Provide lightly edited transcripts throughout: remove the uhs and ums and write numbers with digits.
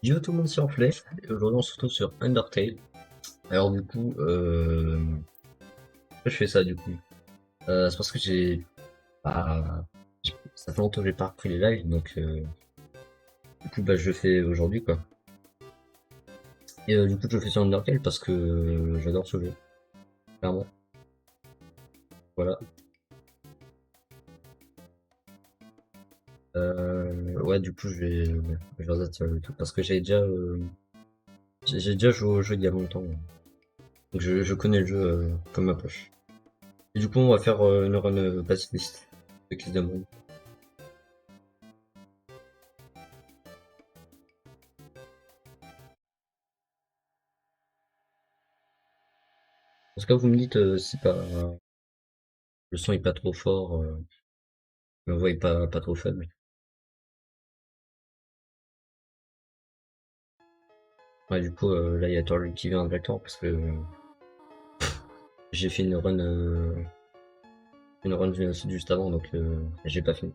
Yo tout le monde, c'est Enflé, et aujourd'hui on se retrouve sur Undertale. Alors du coup, pourquoi je fais ça du coup? C'est parce que bah, ça fait longtemps que j'ai pas repris les lives, donc du coup bah je le fais aujourd'hui quoi. Et du coup je le fais sur Undertale parce que j'adore ce jeu, clairement. Voilà. Ouais du coup je vais reset le tout parce que j'ai déjà joué au jeu il y a longtemps, donc je connais le jeu comme ma poche. Et du coup on va faire une run pacifiste, ceux qui se demandent. En tout cas vous me dites si pas le son est pas trop fort, ma voix est pas trop faible. Ouais, du coup, là, il y a Torlu qui vient avec toi parce que j'ai fait une run juste avant, donc j'ai pas fini.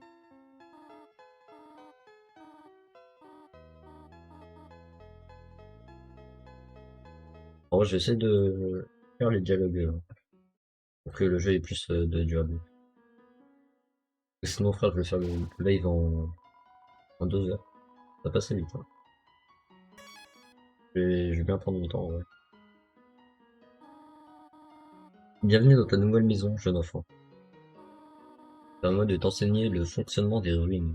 En vrai, je vais essayer de faire les dialogues pour que le jeu ait plus de dialogue. Sinon, frère, je vais faire le live en 2 heures. Ça va passer vite, hein. Je vais bien prendre mon temps, ouais. Bienvenue dans ta nouvelle maison, jeune enfant. Permets de t'enseigner le fonctionnement des ruines.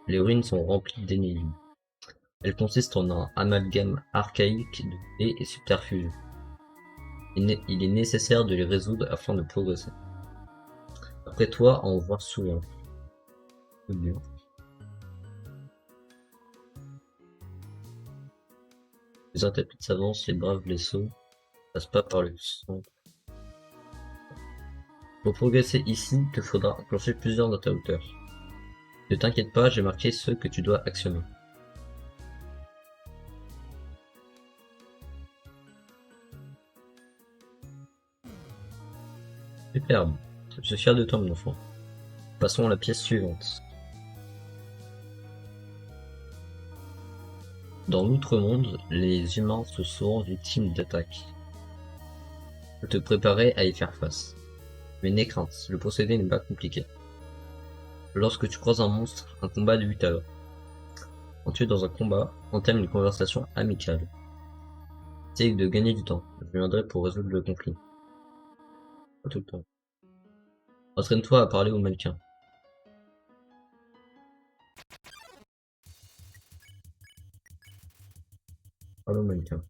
Les ruines sont remplies d'énigmes. Elles consistent en un amalgame archaïque de paix et subterfuge. Il est nécessaire de les résoudre afin de progresser. Après toi, à en voir souvent. C'est bien. Les intrépides s'avancent, les braves vaisseaux passent pas par le sang. Pour progresser ici, il te faudra enclencher plusieurs interrupteurs. Ne t'inquiète pas, j'ai marqué ceux que tu dois actionner. Superbe. Je suis fier de toi, mon enfant. Passons à la pièce suivante. Dans l'outre-monde, les humains se sont victimes d'attaques. Faut te préparer à y faire face. Mais n'aie crainte, le procédé n'est pas compliqué. Lorsque tu croises un monstre, un combat débute alors. Quand tu es dans un combat, entame une conversation amicale. Essaye de gagner du temps. Je viendrai pour résoudre le conflit. Pas tout le temps. Entraîne-toi à parler aux mannequins. Parle aux mannequins.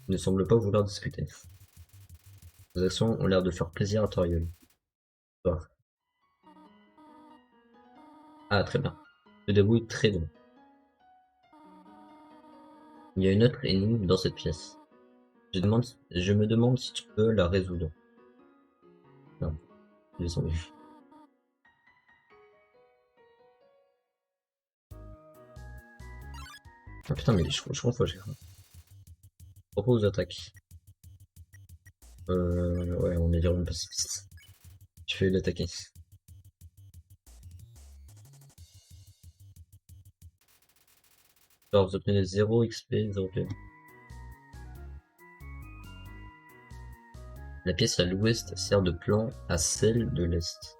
Ils ne semblent pas vouloir discuter. Ces actions ont l'air de faire plaisir à Toriel. Toi. Ah, très bien. Tu te débrouilles très bien. Il y a une autre énigme dans cette pièce. Je me demande si tu peux la résoudre. Non, descendu. Ah putain, mais je confonds, j'ai propose d'attaque. Ouais, on est vers une pacifiste. Je vais l'attaquer. Alors, vous obtenez 0 XP, 0 P. La pièce à l'ouest sert de plan à celle de l'est.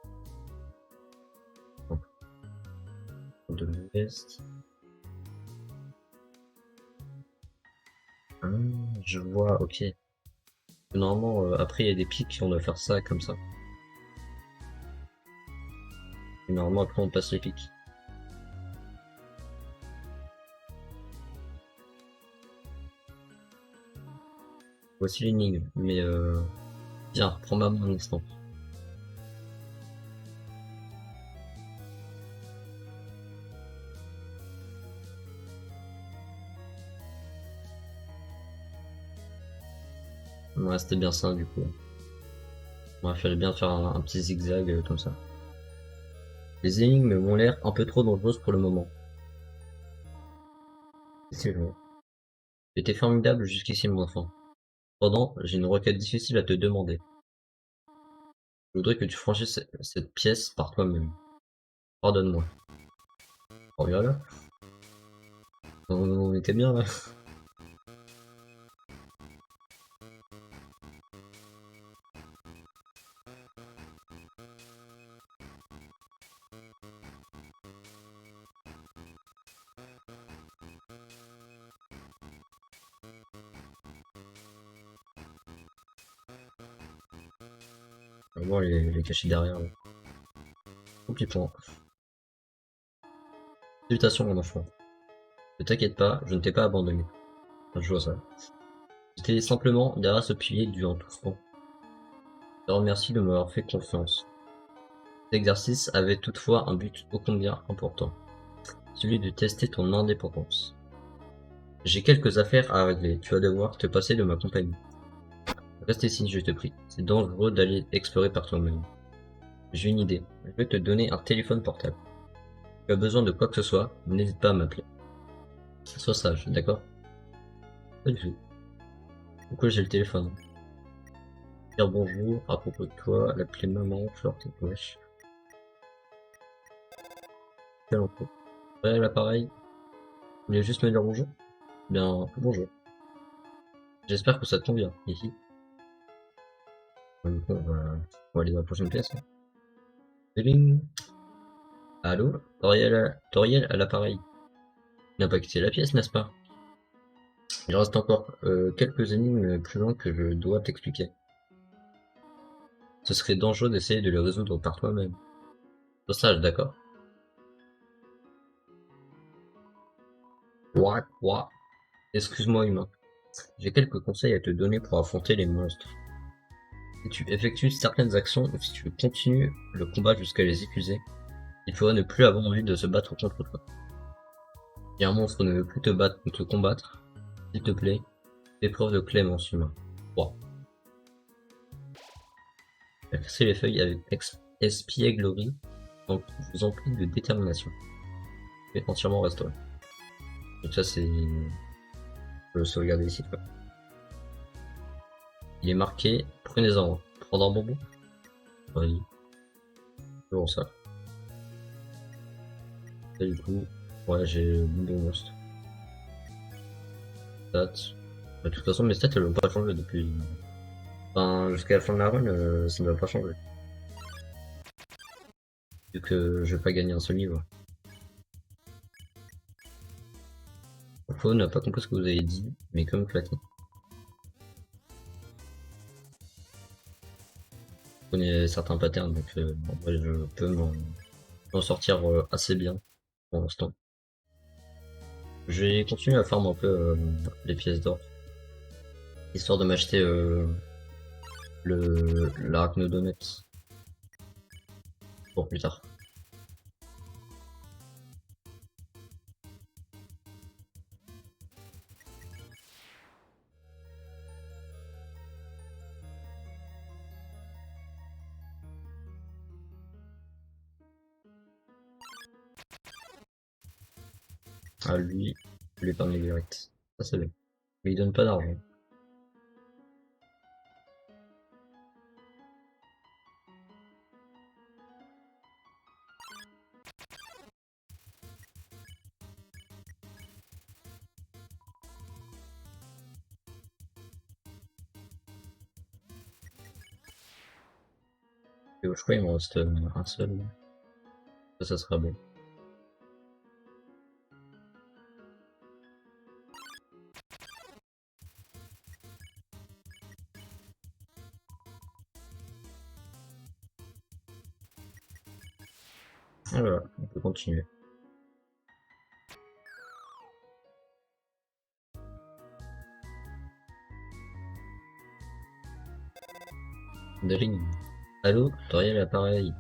De l'ouest. Ah, je vois, ok. Normalement, après, il y a des pics, on doit faire ça comme ça. Et normalement, après, on passe les pics. Voici l'énigme, mais tiens, prends ma main un instant. Ouais, c'était bien ça, du coup. Ouais, fallait bien faire un petit zigzag comme ça. Les énigmes m'ont l'air un peu trop dangereuses pour le moment. C'est vrai. C'était formidable jusqu'ici, mon enfant. Cependant, j'ai une requête difficile à te demander. Je voudrais que tu franchisses cette pièce par toi-même. Pardonne-moi. Oh là, on était bien là. Bon, il est caché derrière. Là. Petit point. Salutations, mon enfant. Ne t'inquiète pas, je ne t'ai pas abandonné. Je vois ça. J'étais simplement derrière ce pilier durant tout ce temps. Je te remercie de m'avoir fait confiance. Cet exercice avait toutefois un but ô combien important, celui de tester ton indépendance. J'ai quelques affaires à régler, tu vas devoir te passer de ma compagnie. Reste ici, je te prie. C'est dangereux d'aller explorer par toi-même. J'ai une idée. Je vais te donner un téléphone portable. Tu as besoin de quoi que ce soit, n'hésite pas à m'appeler. Sois sage, d'accord? Pas du tout. Pourquoi j'ai le téléphone? Dire bonjour, à propos de toi, l'appeler maman, fleur, wesh. Quel info? Ouais, l'appareil. Vous voulez juste me dire bonjour? Bien, bonjour. J'espère que ça te convient. Ici. Du coup, on va aller dans la prochaine pièce. Hein. Ding. Allô? Toriel à l'appareil. Tu n'as pas quitté la pièce, n'est-ce pas? Il reste encore quelques énigmes plus loin que je dois t'expliquer. Ce serait dangereux d'essayer de les résoudre par toi-même. Sois sage, d'accord? Ouah. Excuse-moi, humain. J'ai quelques conseils à te donner pour affronter les monstres. Si tu effectues certaines actions ou si tu continues le combat jusqu'à les épuiser, il faudrait ne plus avoir envie de se battre contre toi. Si un monstre ne veut plus te battre ou te combattre, s'il te plaît, fais preuve de clémence, humain. 3. Casser les feuilles avec espièglerie, donc je vous en prie de détermination. Et entièrement restauré. Donc ça c'est... Je peux sauvegarder ici quoi. Il est marqué, prenez-en. Prendre un bonbon? Oui. C'est bon ça. Et du coup, ouais j'ai le bonbon monstre. Stats. De toute façon mes stats elles n'ont pas changé depuis... Enfin jusqu'à la fin de la run, ça ne va pas changer. Vu que je vais pas gagner un seul niveau. Faux n'a pas compris ce que vous avez dit, mais comme claqué. Je connais certains patterns, donc en vrai je peux m'en sortir assez bien pour l'instant. Je vais continuer à farm un peu les pièces d'or, histoire de m'acheter l'arachnodomètre pour plus tard. Ah, lui parler direct. Ça, c'est bien. Mais il donne pas d'argent. Et je crois qu'il me reste un seul. Ça sera bon. Ah, voilà, on peut continuer. Daring. Allô, t'aurais l'appareil.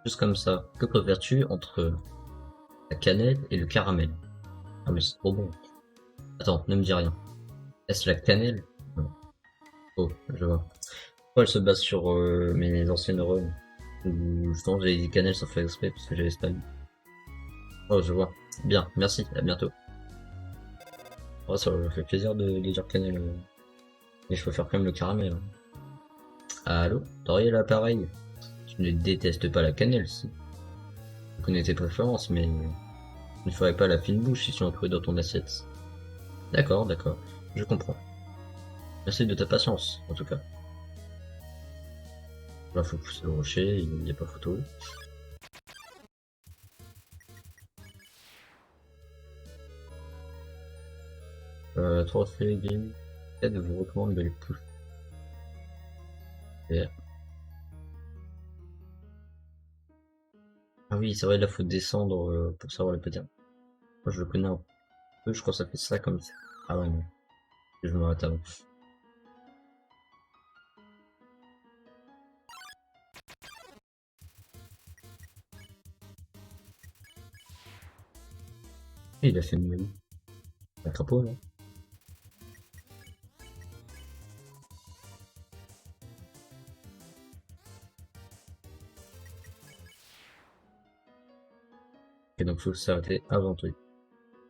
Juste comme ça. Que préfères-tu entre la cannelle et le caramel? Ah mais c'est trop bon. Attends, ne me dis rien. Est-ce la cannelle? Non. Oh, je vois. Pourquoi elle se base sur mes anciennes neurones? Ou justement j'ai dit cannelle sans faire exprès parce que j'avais spam. Oh, je vois. Bien, merci, à bientôt. Oh, ça me fait plaisir de dire cannelle. Mais je préfère quand même le caramel, hein. Allô? T'aurais l'appareil? Tu ne détestes pas la cannelle, si. Je connais tes préférences, mais il ne faudrait pas la fine bouche si tu en creux dans ton assiette. D'accord, d'accord. Je comprends. Merci de ta patience, en tout cas. Là, faut pousser le rocher, il n'y a pas photo. Trophée game. Peut-être vous recommande de les pousser. Ah oui, c'est vrai, là, faut descendre pour savoir le petit. Moi, je le connais un peu, je crois que ça fait ça comme ça. Ah ouais, non. Je me m'arrête avant. Et il a fait mieux. Un crapaud, non? Et donc, faut s'arrêter avant tout.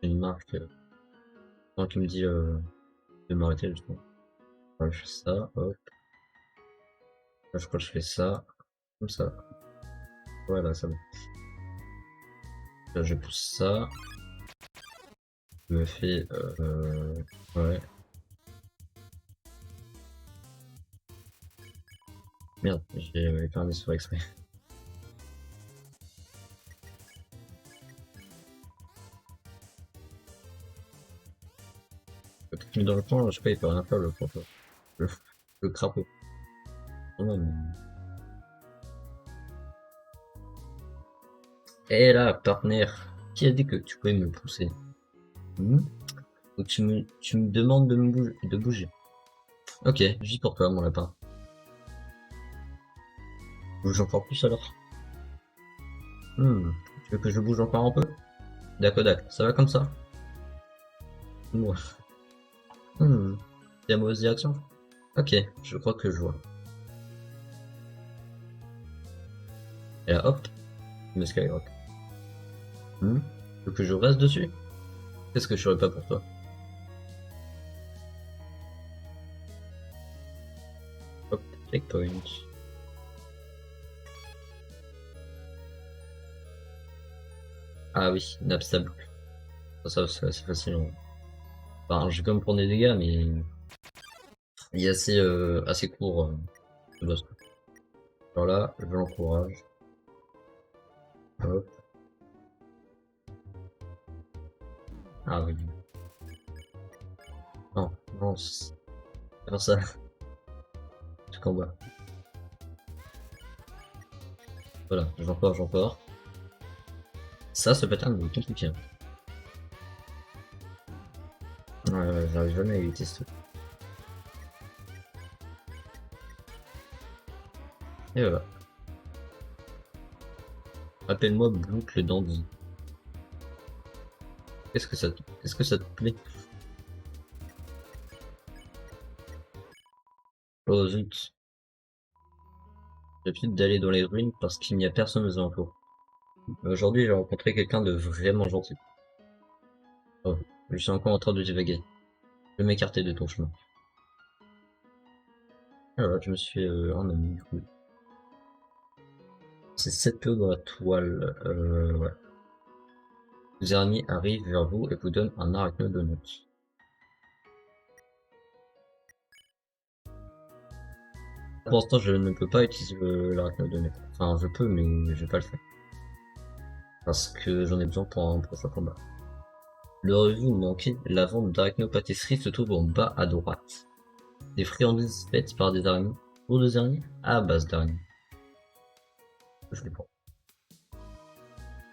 Une marque, qui me dit de m'arrêter, justement. Ouais, je fais ça, hop. Là, je crois que je fais ça, comme ça. Voilà, ça va. Là, je pousse ça. Je me fais, ouais. Merde, j'ai perdu sur exprès. Mais dans le coin, je sais pas, il peut rien faire, le, le crapaud. Non, mais... Eh là, partenaire, qui a dit que tu pouvais me pousser? Hmm. Donc tu me demandes de bouger. Ok, j'y pour toi, mon lapin. Bouge encore plus alors. Hmm. Tu veux que je bouge encore un peu? D'accord, d'accord. Ça va comme ça? Ouais. Hmm. C'est la mauvaise direction? Ok, je crois que je vois. Et là, hop, le Skyrock. Hmm. Tu veux que je reste dessus? Qu'est-ce que je ferais pas pour toi? Hop, checkpoint. Ah oui, nappe stable. Ça c'est assez facile, hein. Enfin, je vais quand même prendre des dégâts, mais il est assez court, le boss. Alors là, je l'encourage. Hop. Ah oui. Non, non, c'est pas ça. Truc en bas. Voilà, j'encore. Ce pattern est compliqué, hein. Ouais, ouais, j'arrive jamais à éviter ce truc. Et voilà. Appelle-moi Blouk le dandy. Qu'est-ce que ça te plaît? Oh zut. J'ai l'habitude d'aller dans les ruines parce qu'il n'y a personne aux alentours. Aujourd'hui, j'ai rencontré quelqu'un de vraiment gentil. Oh, je suis encore en train de divaguer. Je vais m'écarter de ton chemin. Alors, je me suis un ami, du coup. C'est 7 PO dans la toile. Ouais. Les araignées arrivent vers vous et vous donnent un arachnodonut. Pour l'instant, je ne peux pas utiliser l'arachnodonut. Enfin, je peux, mais je vais pas le faire. Parce que j'en ai besoin pour un prochain combat. Le revue manqué, la vente d'arachnopâtisserie se trouve en bas à droite. Des friandises faites par des araignées. Pour des araignées à base d'araignées. Je les prends.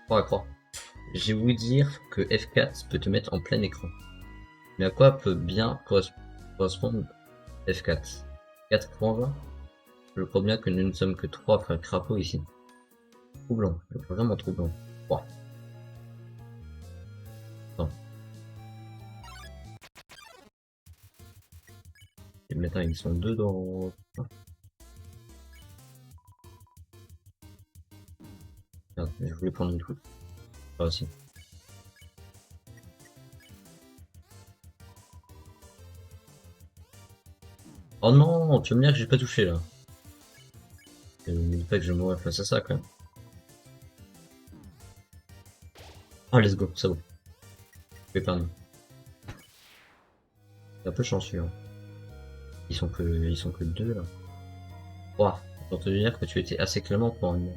Pour la croix. J'ai voulu dire que F4 peut te mettre en plein écran. Mais à quoi peut bien correspondre F4? 4.20? Je crois bien que nous ne sommes que 3 frères crapauds ici. Troublant, vraiment troublant. 3. Attends. Et maintenant ils sont 2 dans... Merde, je voulais prendre une truc. Pas aussi. Oh non, tu veux me dire que j'ai pas touché là. Ne dis pas que je mourrai face à ça quand même. Ah, let's go, c'est bon. Je vais perdre. C'est un peu chanceux. Hein. Ils sont que 2 là. Ouah, pour te dire que tu étais assez clément pour un humain.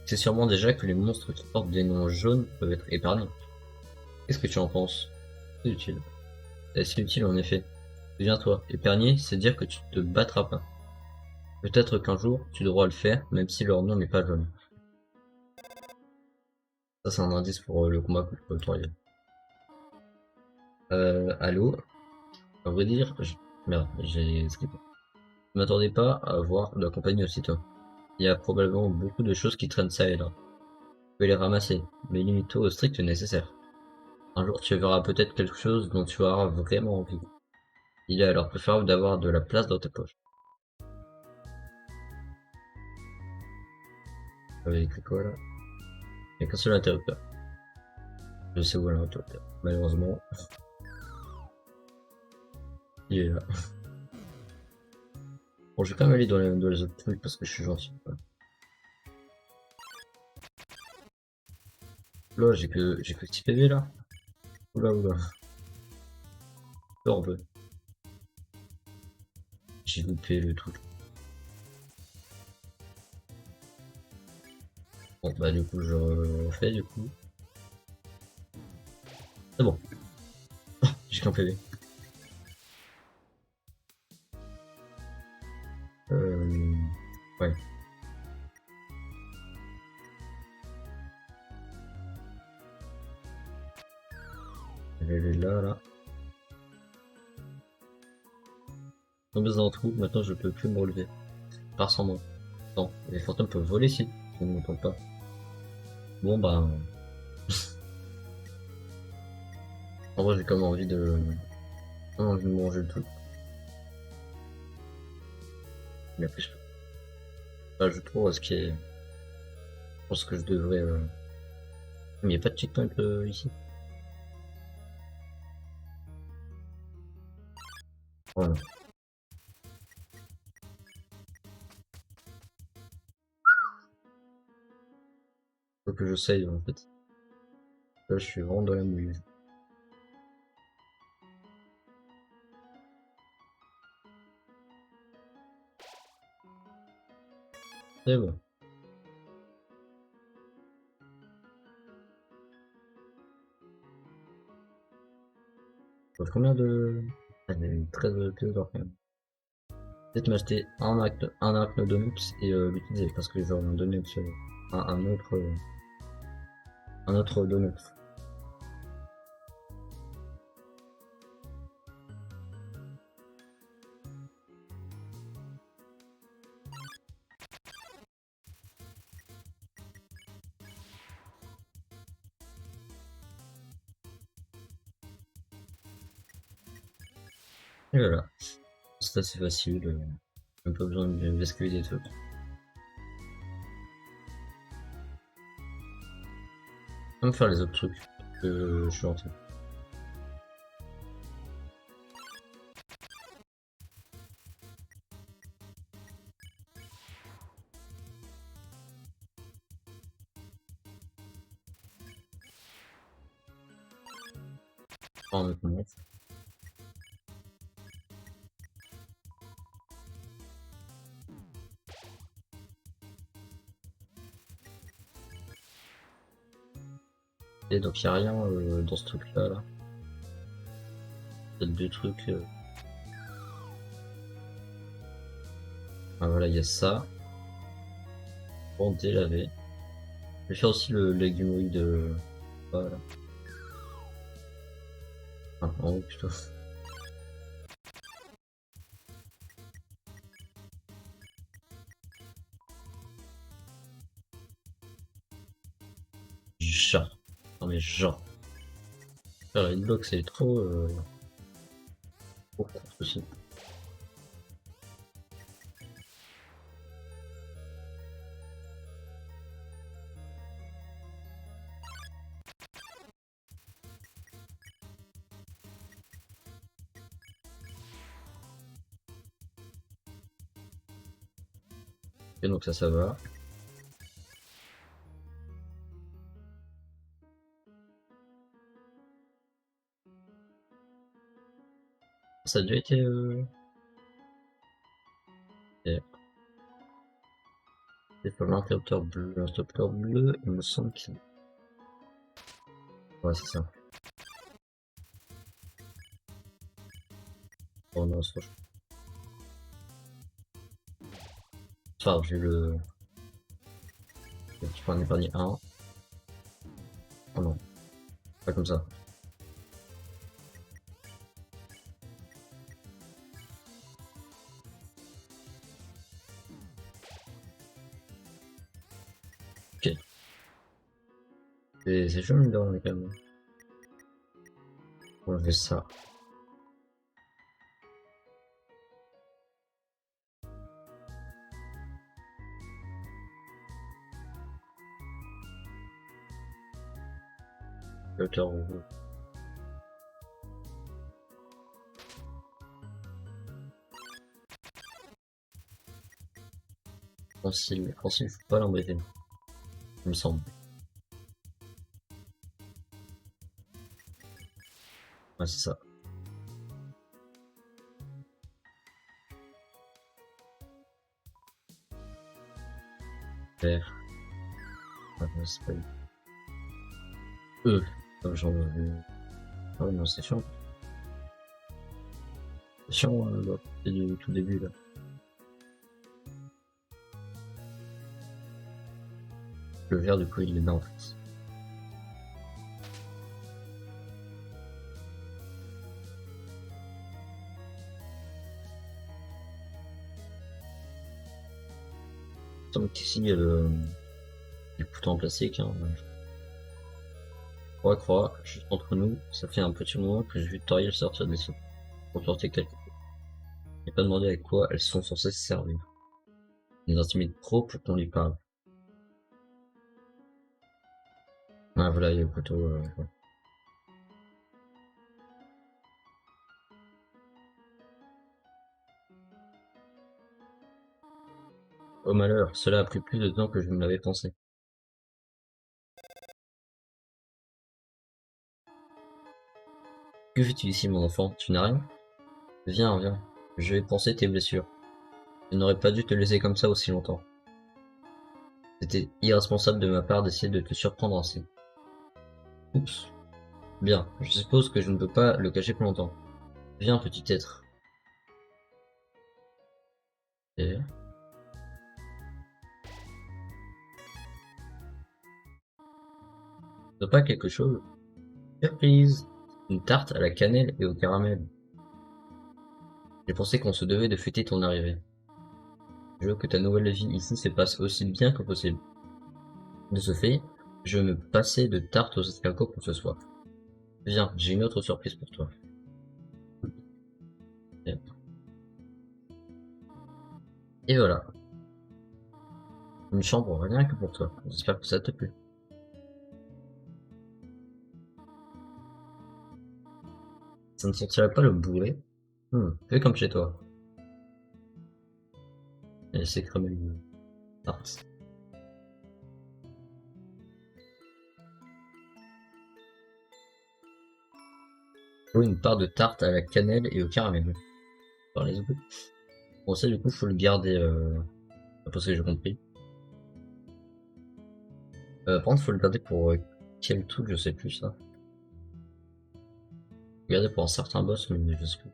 C'est sûrement déjà que les monstres qui portent des noms jaunes peuvent être épargnés. Qu'est-ce que tu en penses? C'est utile. C'est utile en effet. Souviens-toi, épargner, c'est dire que tu te battras pas. Peut-être qu'un jour, tu devras le faire, même si leur nom n'est pas jaune. Ça, c'est un indice pour le combat contre le Toriel. Allô? À vrai dire, merde, j'ai skippé. Je m'attendais pas à voir de la compagnie aussitôt. Il y a probablement beaucoup de choses qui traînent ça et là. Je vais les ramasser, mais limite-toi au strict nécessaire. Un jour, tu verras peut-être quelque chose dont tu auras vraiment envie. Il est alors préférable d'avoir de la place dans tes poches. J'avais écrit quoi là? Il n'y a qu'un seul interrupteur. Je sais où est l'interrupteur. Malheureusement, il est là. Bon, je vais quand même aller dans les autres trucs parce que je suis gentil. Là, j'ai que 6 PV là. Oula oula. Là, on peut. J'ai loupé le truc. Bon, bah, du coup, je refais, du coup. C'est bon. J'ai qu'un PV. Ouais. Elle est là. Tombé dans un trou, maintenant je peux plus me relever. Par sans moi. Non, les fantômes peuvent voler si. Je ne m'entends pas. Bon, bah. En vrai, j'ai quand même envie de. Envie de manger le truc. Mais après, je pas, je trouve ce qui est. Je pense que je devrais. Mais il n'y a pas de checkpoint ici. Voilà. Faut que je save en fait. Là, je suis vraiment dans la mouille. C'est bon. Ça fait combien de. Ah, il y a eu 13 pièces d'or quand même. Peut-être m'acheter un acte de Noops et l'utiliser parce que j'aurais un donut, un autre donut. Et voilà. C'est assez facile. Même pas besoin d'esquiver des trucs. On va faire les autres trucs. Je suis gentil. Oh, mais comment? Et donc il n'y a rien dans ce truc là, là. Peut-être deux trucs. Ah voilà, il y a ça. Bon, délavé. Je vais faire aussi le légumerie de. Voilà. Ah, en haut plutôt. Genre. Non mais genre. Faire la hitbox c'est trop. Trop court aussi. Et donc ça va. Ça a déjà été. Et c'est pas l'interrupteur bleu. L'interrupteur bleu, il me semble que. Ouais, c'est ça. Oh non, c'est franchement. Enfin, j'ai le. Je peux en épargner un. Oh non, pas comme ça. Ok. C'est chaud, mine de rien, quand même. On fait ça. Le cœur rouge. Concile, faut pas l'embêter, il me semble. Ouais, c'est ça. Vert. Ah, non, c'est pas lui. Comme j'en ai. Ah ouais, non, c'est chiant. C'est chiant, c'est du tout début, là. Le vert, du coup, il est là, en fait. Donc ici, il y a le couteau en plastique, hein. Croix, juste entre nous, ça fait un petit moment que j'ai vu Toriel sortir des sous. Pour porter quelque chose. Il pas demandé à quoi elles sont censées se servir. Il nous intimide trop pour qu'on lui parle. Ah voilà, il y a le couteau, ouais. Oh malheur, cela a pris plus de temps que je ne l'avais pensé. Que fais-tu ici, mon enfant? Tu n'as rien? Viens. Je vais penser tes blessures. Je n'aurais pas dû te laisser comme ça aussi longtemps. C'était irresponsable de ma part d'essayer de te surprendre ainsi. Oups. Bien, je suppose que je ne peux pas le cacher plus longtemps. Viens, petit être. Et... pas quelque chose? Surprise! Une tarte à la cannelle et au caramel. J'ai pensé qu'on se devait de fêter ton arrivée. Je veux que ta nouvelle vie ici se passe aussi bien que possible. De ce fait, je veux me passer de tarte aux escargots pour ce soir. Viens, j'ai une autre surprise pour toi. Et voilà, une chambre rien que pour toi. J'espère que ça te plaît. Ça ne sentirait pas le boulet? Fais comme chez toi. Et c'est cramer une tarte. Faut une part de tarte à la cannelle et au caramel. Par les autres. Bon, ça, du coup, faut le garder, parce que j'ai compris. Par contre, faut le garder pour quel truc, je sais plus ça. Garder pour un certain boss, mais je sais plus.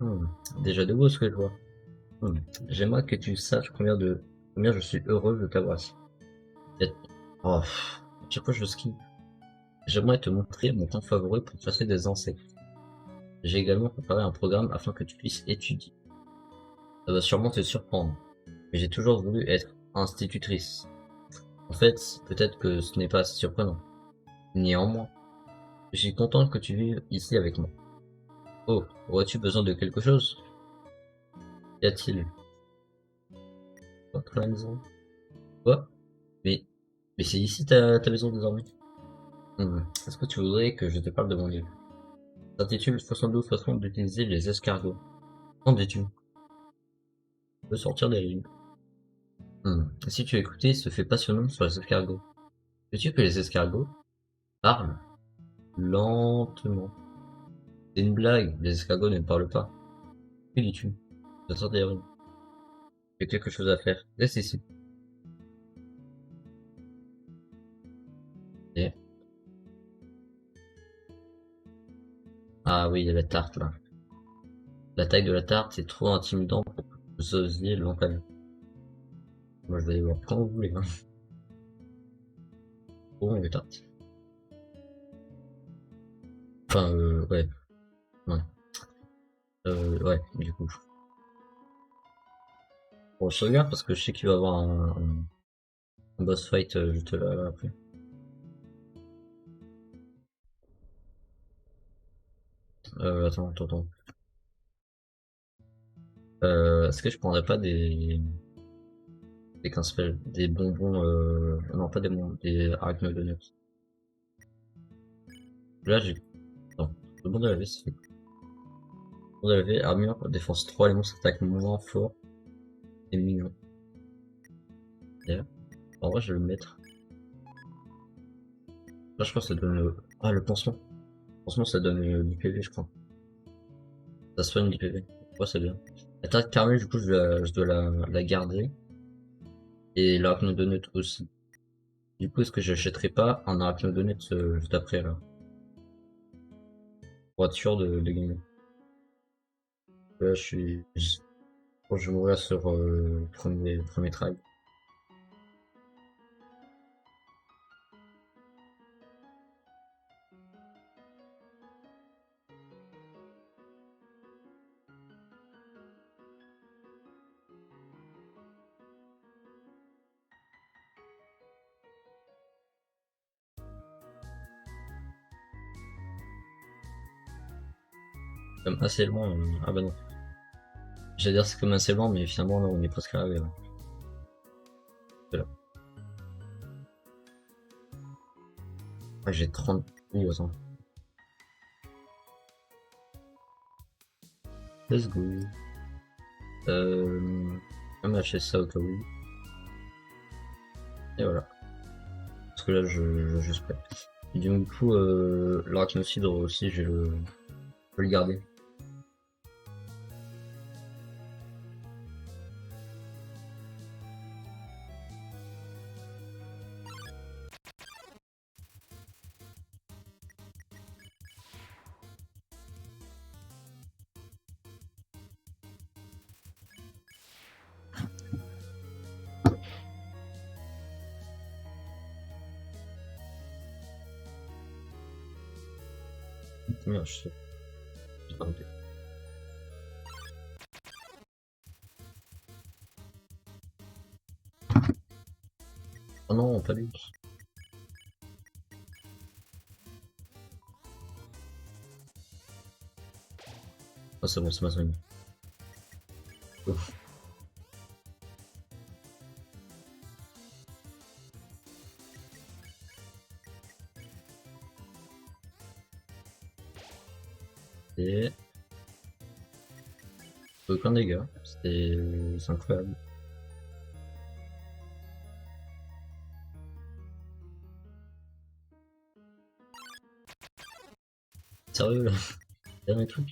Hmm. Déjà de beau ce que je vois. Hmm. J'aimerais que tu saches combien je suis heureux de t'avoir ici. Et- Oh, à chaque fois je skie. J'aimerais te montrer mon temps favori pour chasser des insectes. J'ai également préparé un programme afin que tu puisses étudier. Ça va sûrement te surprendre, mais j'ai toujours voulu être institutrice. En fait, peut-être que ce n'est pas assez surprenant. Néanmoins, je suis content que tu vives ici avec moi. Oh, aurais-tu besoin de quelque chose? Y a-t-il autre à la maison? Quoi? Mais, mais c'est ici ta maison désormais? Est-ce que tu voudrais que je te parle de mon livre? Ça s'intitule 72 façons d'utiliser les escargots. Qu'en dis-tu? Tu peux sortir des lignes. Si tu écoutais ce fait passionnant sur les escargots, sais-tu que les escargots parlent lentement? C'est une blague, les escargots ne parlent pas. Que dis-tu? J'attends des lignes. J'ai quelque chose à faire. Reste ici. Et... Ah oui, il y a la tarte là. La taille de la tarte est trop intimidant pour que vous osiez l'entamer. Moi je vais aller voir quand vous voulez. Hein. Bon, les tartes. Enfin, ouais. Ouais. Ouais, du coup. Bon, je regarde parce que je sais qu'il va y avoir un boss fight juste là, après. Attends. Est-ce que je prendrais pas comment ça s'appelle, des bonbons, non pas des bonbons, des arachnodonuts. Là j'ai, non, le bon de la vie, c'est le bon de la vie, armure, défense 3, les monstres attaquent moins fort et mignon. D'ailleurs, en vrai je vais le mettre. Là je crois que ça donne ah le pansement. Le pansement ça donne du PV je crois. Ça soigne du PV. Ouais c'est bien. Attaque caramel du coup je dois la garder. Et l'arachnodonut aussi. Du coup est-ce que j'achèterais pas un arachnodonut juste après là? Pour être sûr de gagner. Là je vais mourir sur premier try. Comme assez loin. Ah bah non. J'allais dire c'est comme assez loin, mais finalement là on est presque arrivé là. Voilà. Ah, j'ai 30. Oui, attends. Let's go. On va acheter ça au cas où. Et voilà. Parce que là je juste prêt. Et du coup l'arachnocidre aussi je vais le garder. Merde, je sais. J'ai pas noté. Oh non, pas lui. Ah c'est bon, c'est ma zone. Ouf. Et aucun dégât. C'est incroyable. Sérieux là? Dernier truc.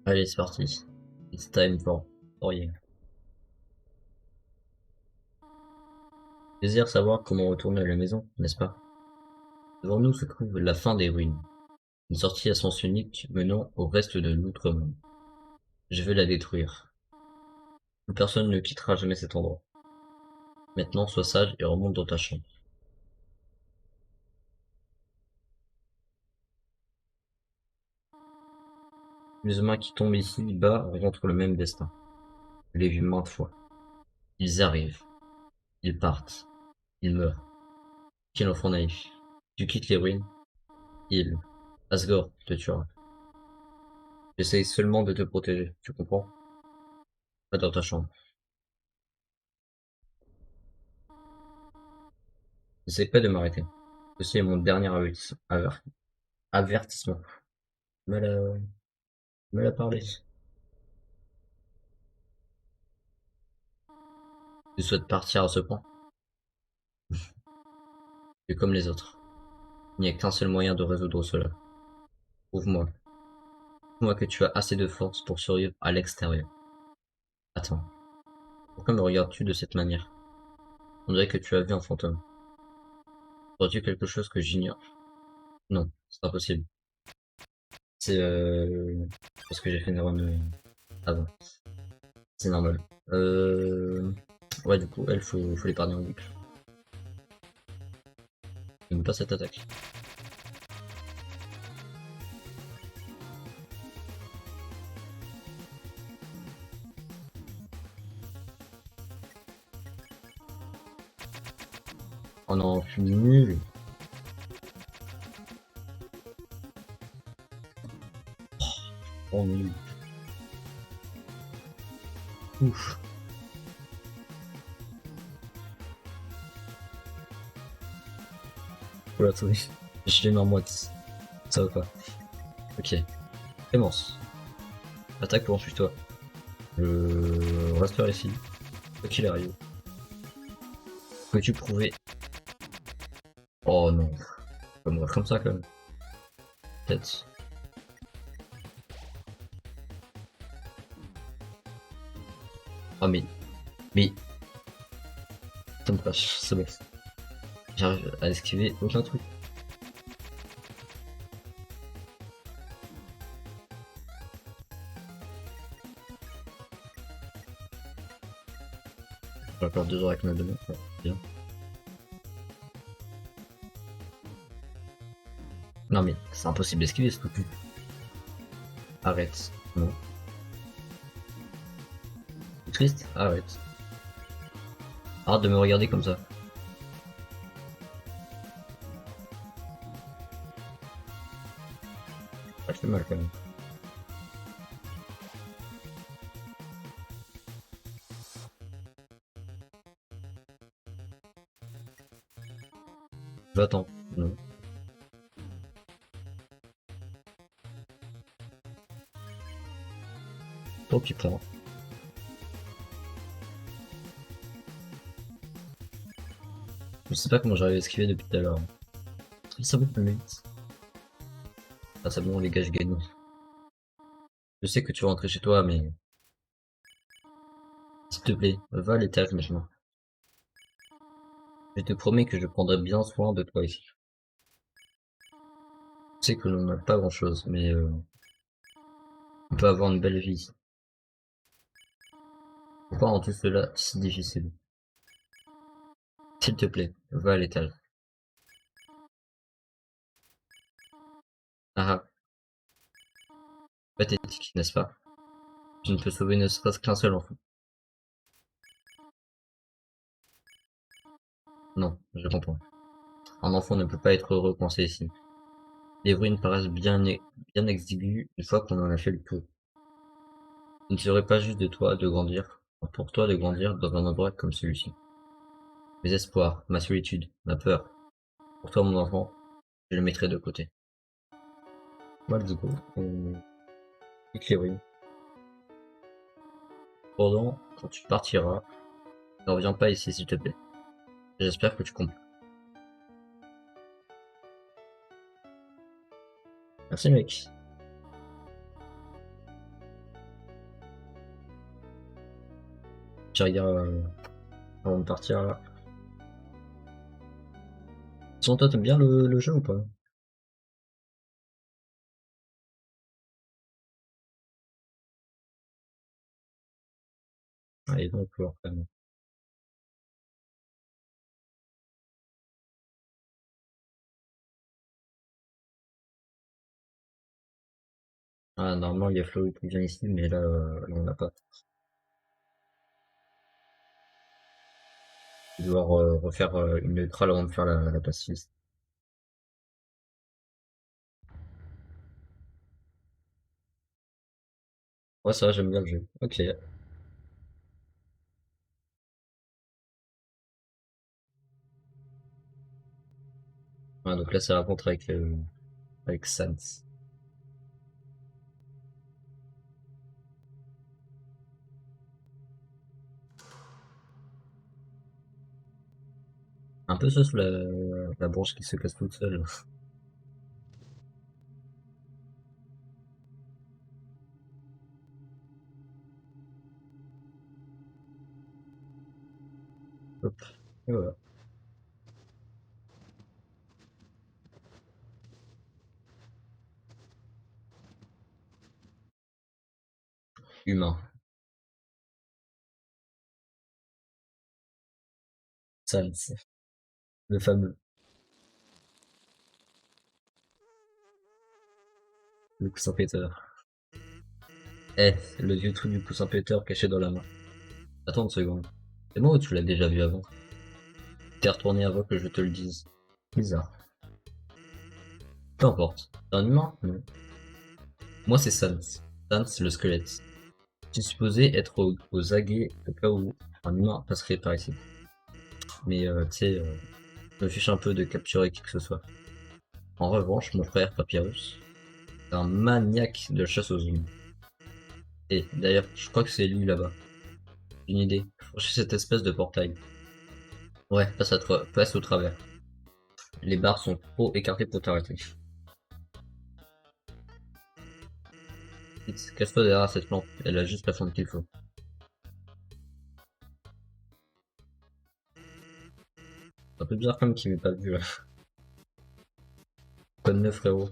Allez, c'est parti. It's time for you. Désire savoir comment retourner à la maison, n'est-ce pas? Devant nous se trouve la fin des ruines. Une sortie à sens unique menant au reste de l'outre-monde. Je vais la détruire. Plus personne ne quittera jamais cet endroit. Maintenant, sois sage et remonte dans ta chambre. Les humains qui tombent ici bas rencontrent le même destin. Je l'ai vu maintes fois. Ils arrivent, ils partent, ils meurent. Quel enfant naïf. Tu quittes les ruines, il, Asgore, te tuera. J'essaye seulement de te protéger, tu comprends? Va dans ta chambre. N'essaie pas de m'arrêter. Ceci est mon dernier avertissement. Mal à, mal à parler. Tu souhaites partir à ce point? Et comme les autres. Il n'y a qu'un seul moyen de résoudre cela. Prouve-moi. Prouve-moi que tu as assez de force pour survivre à l'extérieur. Attends. Pourquoi me regardes-tu de cette manière? On dirait que tu as vu un fantôme. Vois-tu quelque chose que j'ignore? Non, c'est impossible. C'est parce que j'ai fait une run avant. C'est normal. Ouais, du coup, elle, faut l'épargner en boucle. J'aime pas cette attaque. Oh non, je suis nul. Oh, nul. Ouf. Faut la trouver. Je l'ai mis en moite. Ça va pas. Ok. Clémence. Attaque pour ensuite toi. Je resterai ici. Quoi qu'il arrive. Peux-tu prouver? Oh non. Pas mourir comme ça quand même. Peut-être. Oh mais, ça me fâche, c'est bon. J'arrive à esquiver aucun truc. On va perdre 2 heures avec ma demain. Ouais, bien. Non mais, c'est impossible d'esquiver ce truc. Arrête. Non. C'est triste? Arrête. Arrête de me regarder comme ça. Ça fait mal quand même. Va-t'en. Non. Tant pis, prends. Je sais pas comment j'arrive à esquiver depuis tout à l'heure. Ça va plus vite. Ah c'est bon les gars, je gagne. Je sais que tu vas rentrer chez toi, mais s'il te plaît, va à l'étage maintenant. Je te promets que je prendrai bien soin de toi ici. Je sais que l'on n'a pas grand chose, mais on peut avoir une belle vie. Pourquoi rend tout cela si difficile? S'il te plaît, va à l'étage. Ah ah, pathétique, n'est-ce pas? Je ne peux sauver ne serait-ce qu'un seul enfant. Non, je comprends. Un enfant ne peut pas être heureux coincé ici. Les ruines paraissent bien exiguës une fois qu'on en a fait le tour. Il ne serait pas juste de toi de grandir, pour toi de grandir dans un endroit comme celui-ci. Mes espoirs, ma solitude, ma peur. Pour toi, mon enfant, je le mettrai de côté. Let's go. On clique les ruines. Cependant, quand tu partiras, ne reviens pas ici, s'il te plaît. J'espère que tu comprends. Merci, mec. Tu regardes avant de partir là. Sinon, toi, t'aimes bien le jeu ou pas? Allez, donc, alors, quand même. Ah, normalement, il y a Flo qui vient ici, mais là on l'a pas. Je vais devoir refaire une neutrale avant de faire la pacifiste. Ouais, ça va, j'aime bien le jeu. Ok. Ouais, donc là, c'est la rencontre avec Sans. Un peu sauf la branche qui se casse toute seule. Hop. Et voilà. Humain. Sans. Le fameux. Le coussin péteur. Eh, le vieux trou du coussin péteur caché dans la main. Attends une seconde. C'est moi ou tu l'as déjà vu avant? T'es retourné avant que je te le dise. Bizarre. Peu importe. C'est un humain? Non. Moi, c'est Sans. Sans, le squelette. Je suis supposé être aux aguets au cas où un humain passerait par ici. Mais tu sais, je me fiche un peu de capturer qui que ce soit. En revanche, mon frère Papyrus est un maniaque de chasse aux humains. Et d'ailleurs, je crois que c'est lui là-bas. Une idée. Franchis cette espèce de portail. Ouais, passe au travers. Les barres sont trop écartées pour t'arrêter. Vite, cache-toi derrière cette lampe. Elle a juste la forme qu'il faut. C'est un peu bizarre comme qu'il m'ait pas vu là. Quoi de neuf, frérot?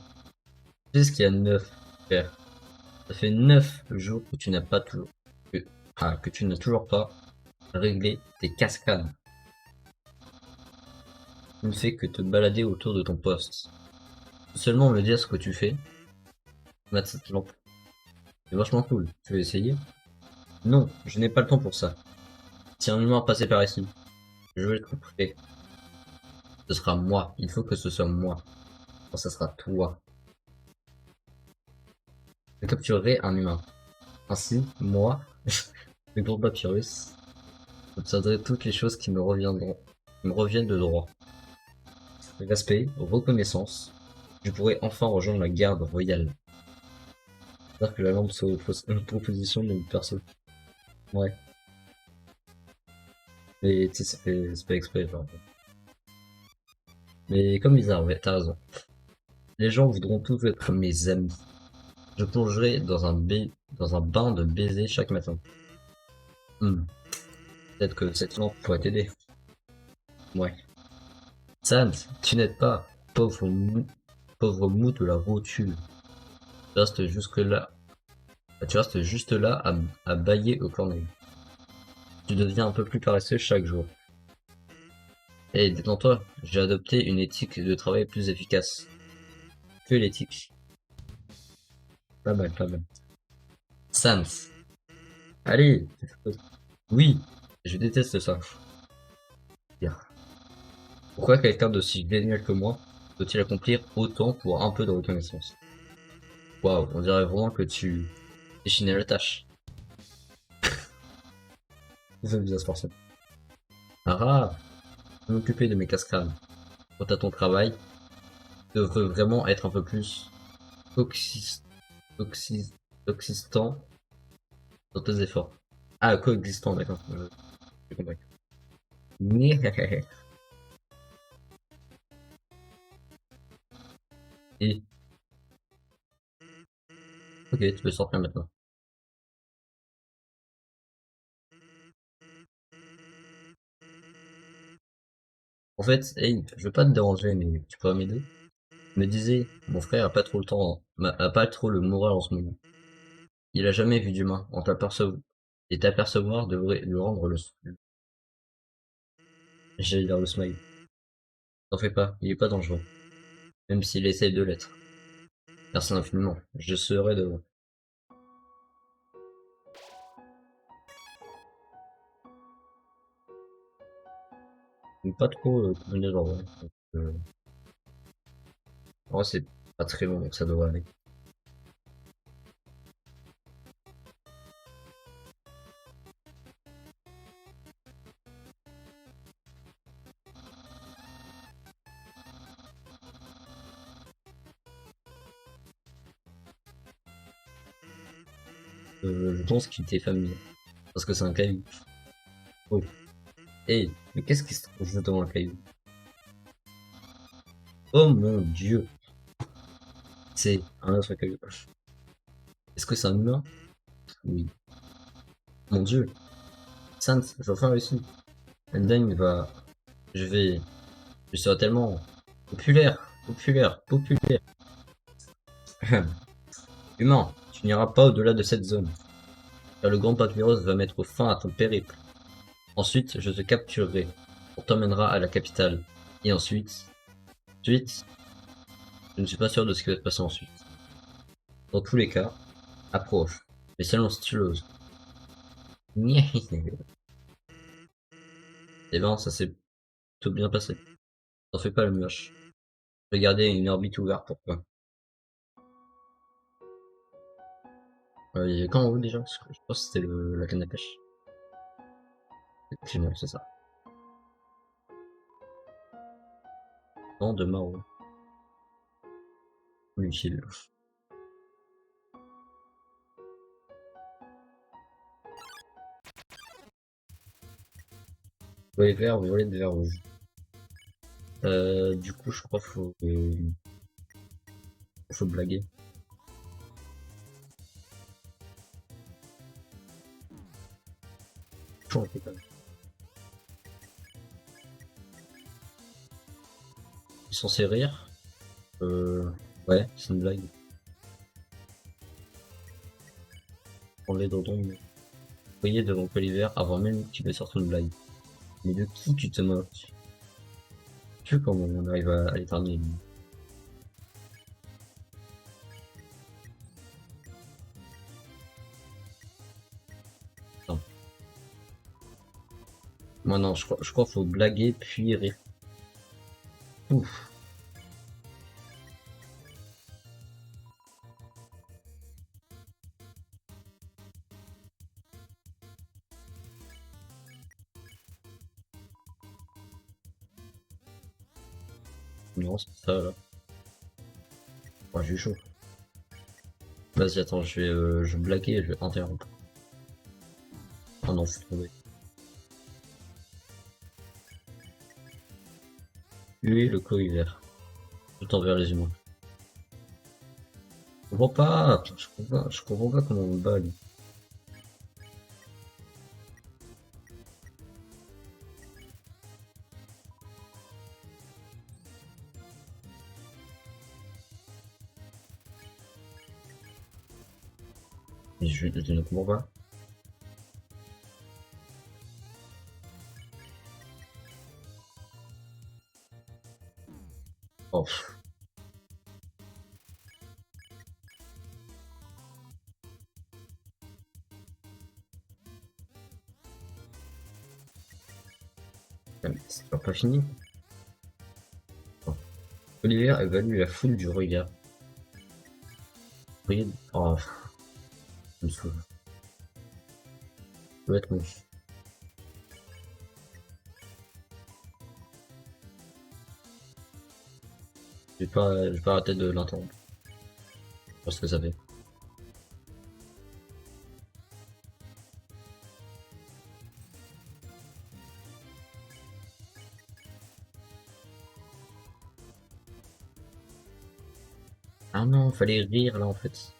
Tu sais ce qu'il y a de neuf, frère? Ça fait 9 jours que tu n'as pas toujours, que, que tu n'as toujours pas réglé tes cascades. Tu ne fais que te balader autour de ton poste. Seulement me dire ce que tu fais. Mettre cette lampe. C'est vachement cool. Tu veux essayer? Non, je n'ai pas le temps pour ça. Si un humain passait par ici, je vais le couper. Ce sera moi. Il faut que ce soit moi. Quand ça sera toi. Je capturerai un humain. Ainsi, moi, le gros papyrus, j'obtiendrai toutes les choses qui me reviennent de droit. Respect, reconnaissance. Je pourrais enfin rejoindre la garde royale. J'espère que la lampe soit une proposition de perso. Ouais. Mais tu sais, c'est pas exprès, genre. Mais comme bizarre, ouais, t'as raison. Les gens voudront tous être mes amis. Je plongerai dans un bain de baisers chaque matin. Hmm. Peut-être que cette lampe pourrait t'aider. Ouais. Sans, tu n'aides pas. Pauvre mou de la rotule. Tu restes jusque là. Tu restes juste là à bâiller au corneille. Tu deviens un peu plus paresseux chaque jour. Et détends-toi, j'ai adopté une éthique de travail plus efficace que l'éthique. Pas mal, pas mal. Sans. Allez. Oui, je déteste ça. Bien. Pourquoi quelqu'un d'aussi génial que moi peut-il accomplir autant pour un peu de reconnaissance? Waouh, on dirait vraiment que tu déchirais la tâche. C'est bien se forcer. Ah ah, m'occuper de mes cascades. Quant à ton travail, tu devrais vraiment être un peu plus toxis, toxis, toxistant dans tes efforts. Ah, coexistant, d'accord. J'ai compris. Et, ok, tu peux sortir maintenant. En fait, hey, je veux pas te déranger, mais tu pourrais m'aider? Je me disais, mon frère a pas trop le temps, a pas trop le moral en ce moment. Il a jamais vu d'humain, et t'apercevoir devrait lui rendre j'ai l'air le smile. T'en fais pas, il est pas dangereux, même s'il essaye de l'être. Merci infiniment, je serai devant. J'aime pas trop venir en vrai. Donc, en vrai, c'est pas très long, donc ça devrait aller. Je pense qu'il t'est familier, parce que c'est un caillou. Oh. Hey, mais qu'est-ce qui se trouve juste devant un caillou? Oh mon dieu, c'est un autre caillou. Est-ce que c'est un humain? Oui. Mon dieu, Sans, je vais enfin réussi. Elden va, je vais, je serai tellement populaire. Humain, tu n'iras pas au-delà de cette zone, car le grand papyrus va mettre fin à ton périple. Ensuite, je te capturerai. On t'emmènera à la capitale. Et ensuite, je ne suis pas sûr de ce qui va se passer ensuite. Dans tous les cas, approche. Mais seulement si tu l'oses. Eh ben, ça s'est tout bien passé. T'en fais pas le mioche. Regardez une orbite ouverte, pourquoi? Il est quand en haut déjà? Parce que je pense que c'était la canne à pêche. Effectivement, c'est ça. Non, de Maro. Utile. Violet vert, violet vert rouge. Du coup, je crois faut blaguer. Toujours été pas mal. Ils sont censés rire. Ouais, c'est une blague. On les dodons. Vous voyez devant Oliver avant même qu'il ne sorte une blague. Mais de qui tu te moques? Tu sais comment on arrive à l'éternuer. Non. Moi non, je crois qu'il faut blaguer puis rire. Ouf. Non, c'est ça là. Ouais, j'ai chaud. Vas-y, attends, je vais blaguer et je vais interrompre. Oh non, faut trouver. Lui, le co-hiver. Tout envers les humains. Je comprends pas comment on le bat, lui. Mais je ne comprends pas. Oh, pff, mais c'est toujours pas fini. Olivier évalue la foule du regard. Oui, oh, ça me saoule. Ça doit être moche. Je vais pas arrêter de l'entendre. Parce que ça fait. Ah non, fallait rire là en fait.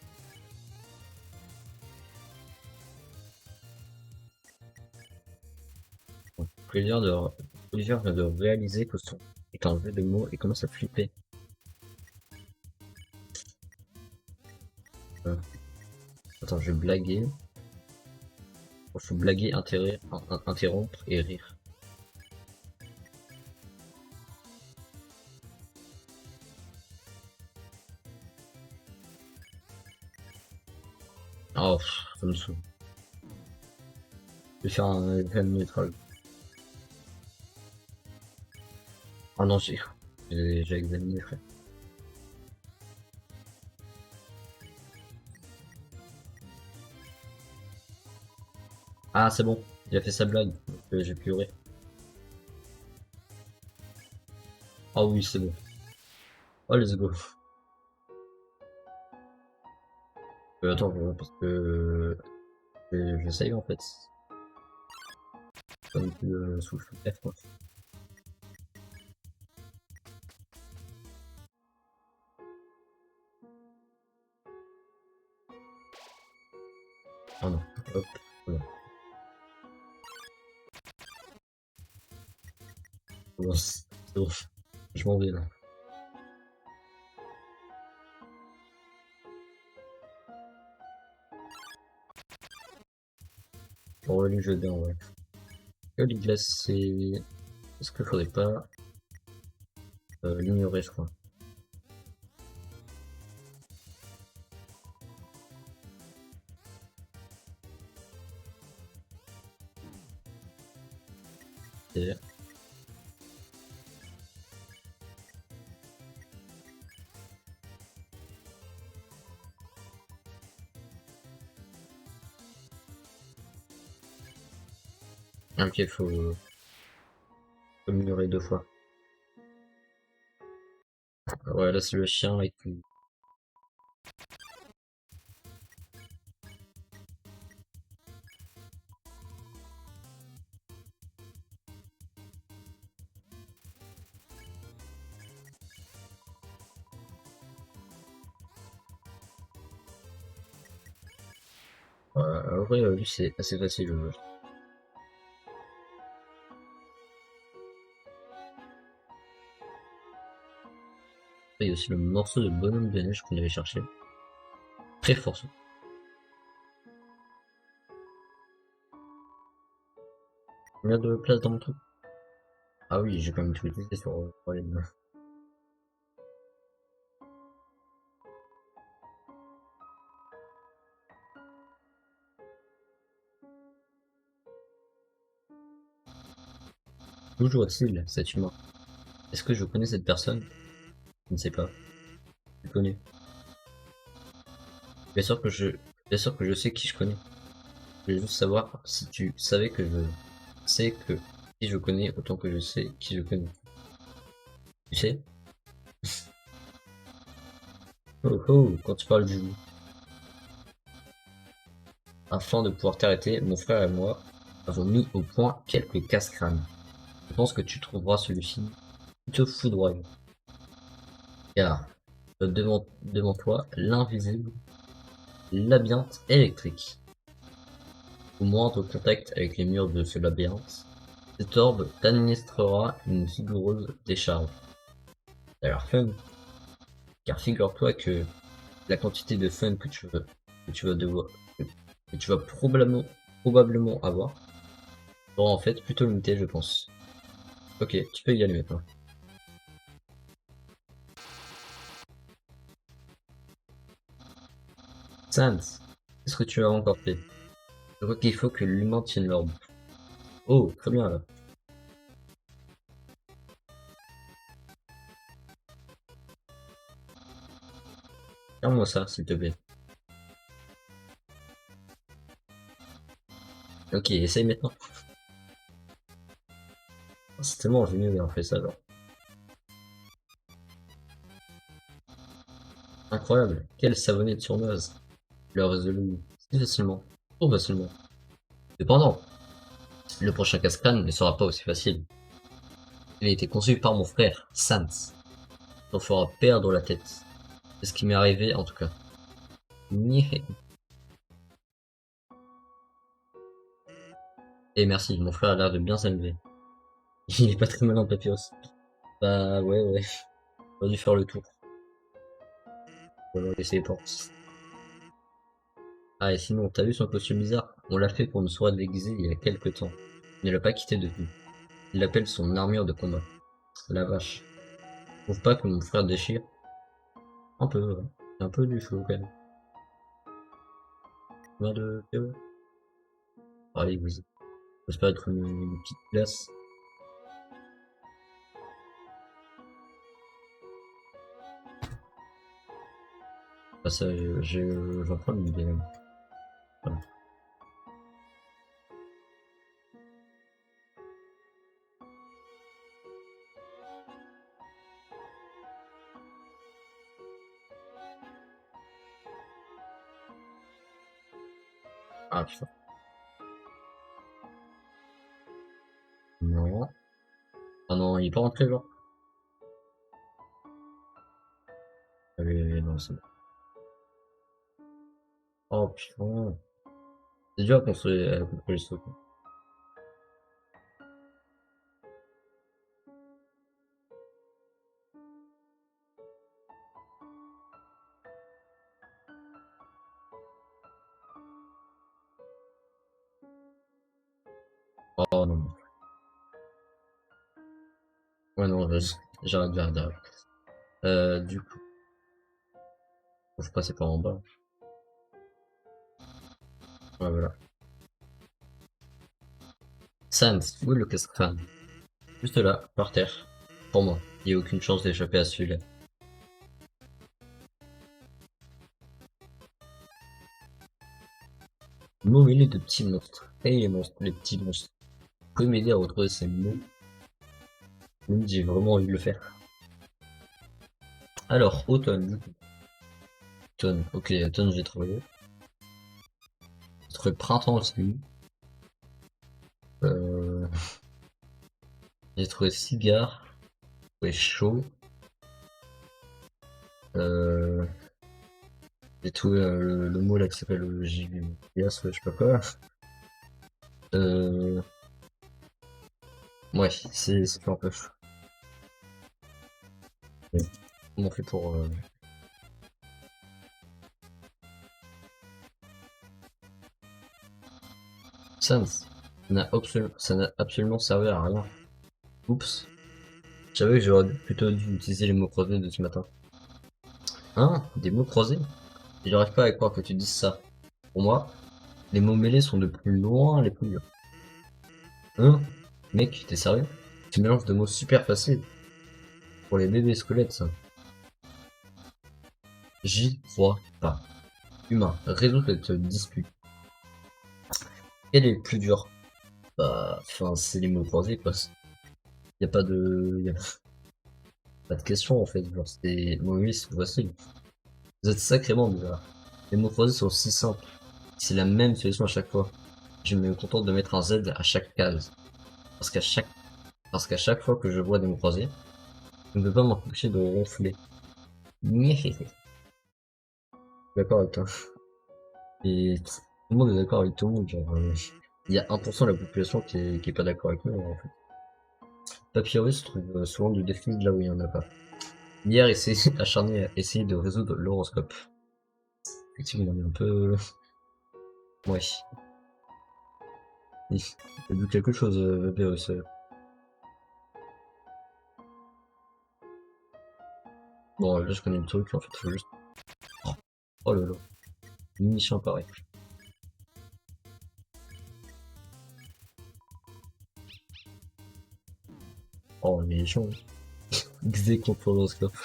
Bon, Plaisir vient de réaliser que son est un jeu de mots et commence à flipper. Euh, Attends, je vais blaguer. Il faut blaguer, interrompre et rire. Oh, ça me saoule. Je vais faire un FM neutral. Ah non, j'ai examiné, frère. Ah, c'est bon. Il a fait sa blague. Donc, j'ai pleuré. Ah oui, c'est bon. Oh, let's go. Attends, parce que j'essaye en fait. Pas non plus sous le F quoi. Ah non. Hop. Voilà. Bon, c'est bon. Je m'en vais là. On va lui jeter en vrai. Glace, c'est. Est-ce qu'il faudrait pas l'ignorer, je crois. Et- Ok, faut l'ignorer deux fois. Ouais, là c'est le chien et puis. En vrai, lui c'est assez facile. Il y a aussi le morceau de bonhomme de neige qu'on avait cherché. Très fort ça. Combien de place dans mon truc? Ah oui, j'ai quand même tout utilisé sur Royal. D'où jouera-t-il cet humain? Est-ce que je connais cette personne? Je ne sais pas. Je connais. Bien sûr que je, bien sûr que je sais qui je connais. Je veux juste savoir si tu savais que je sais que qui je connais autant que je sais qui je connais. Tu sais? Oh oh, quand tu parles du loup. Afin de pouvoir t'arrêter, mon frère et moi avons mis au point quelques casse-crânes. Je pense que tu trouveras celui-ci plutôt foudroyant. Car devant toi, l'invisible labyrinthe électrique. Au moindre contact avec les murs de ce labyrinthe, cette orbe t'administrera une vigoureuse décharge. Ça a l'air fun, car figure-toi que la quantité de fun que tu vas devoir, que tu vas probablement avoir, sera en fait plutôt limitée, je pense. Ok, tu peux y aller maintenant. Sans, qu'est-ce que tu as encore fait? Je crois qu'il faut que l'humain tienne l'ordre. Oh, très bien là. Regarde-moi ça, s'il te plaît. Ok, essaye maintenant. C'est tellement génial d'avoir fait ça, genre. Incroyable. Quelle savonnette surnoise. Le résolu si facilement. Trop facilement. Cependant, le prochain casse-crâne ne sera pas aussi facile. Il a été conçu par mon frère, Sans. On fera perdre la tête. C'est ce qui m'est arrivé, en tout cas. Nyeh. Et merci, mon frère a l'air de bien s'amuser. Il est pas très malin, Papyrus. Bah, ouais. On va dû faire le tour. On va laisser les portes. Ah, et sinon, t'as vu son costume bizarre? On l'a fait pour une soirée déguisée il y a quelque temps. Il ne l'a pas quitté depuis. Il l'appelle son armure de combat. La vache. Je trouve pas que mon frère déchire? Un peu, ouais. Un peu du flow, quand même. Combien de PO? Allez, vas-y. J'espère être une petite place. Ah, ça, j'en prends une idée, même. Voilà. Ah, putain. Non. Ah non, il est pas rentré, genre. Allez, non, c'est bon. Oh, putain. C'est dur à construire les trucs. Oh, non. Ouais, non, j'arrête, j'arrête. Du coup, faut passer par en bas. Ouais, voilà. Sans, où est le casse-crâne? Juste là, par terre. Pour moi. Il n'y a aucune chance d'échapper à celui-là. Mots mêlés de petits monstres. Hey les monstres, les petits monstres. Vous pouvez m'aider à retrouver ces mots? Oui, j'ai vraiment envie de le faire. Alors, automne, du coup. Automne, ok, automne j'ai trouvé. J'ai trouvé printemps aussi. Euh, j'ai trouvé cigare. J'ai trouvé chaud. Euh, j'ai trouvé le mot là qui s'appelle le gigas, je sais pas quoi. Euh, ouais, c'est fait un peu chaud. Comment on fait pour... Ça n'a absolument servi à rien. Oups. J'avoue que j'aurais plutôt dû utiliser les mots croisés de ce matin. Hein? Des mots croisés? Je n'arrive pas à croire que tu dises ça. Pour moi, les mots mêlés sont de plus loin les plus durs. Hein? Mec, t'es sérieux? Tu mélanges de mots super faciles. Pour les bébés squelettes, ça. J'y crois pas. Humain, résous cette dispute. Quel est le plus dur? Bah, enfin, c'est les mots croisés, quoi. Y a pas de question, en fait. Genre, c'est, mots mêlés sont faciles. Vous êtes sacrément bizarre. Les mots croisés sont si simples. C'est la même solution à chaque fois. Je me contente de mettre un Z à chaque case. Parce qu'à chaque, parce qu'à chaque fois que je vois des mots croisés, je ne peux pas m'empêcher de ronfler. D'accord avec toi. Et tout le monde est d'accord avec tout le monde. Genre, il y a 1% de la population qui est pas d'accord avec nous, en fait. Papyrus trouve souvent du défi là où il y en a pas. Hier, il s'est acharné à essayer de résoudre l'horoscope. Effectivement, on est un peu... Ouais. Il a vu quelque chose, Papyrus. Bon, là, je connais le truc, en fait, faut juste... Oh là là. Une mission pareille. Oh, les gens. XD contre l'horoscope.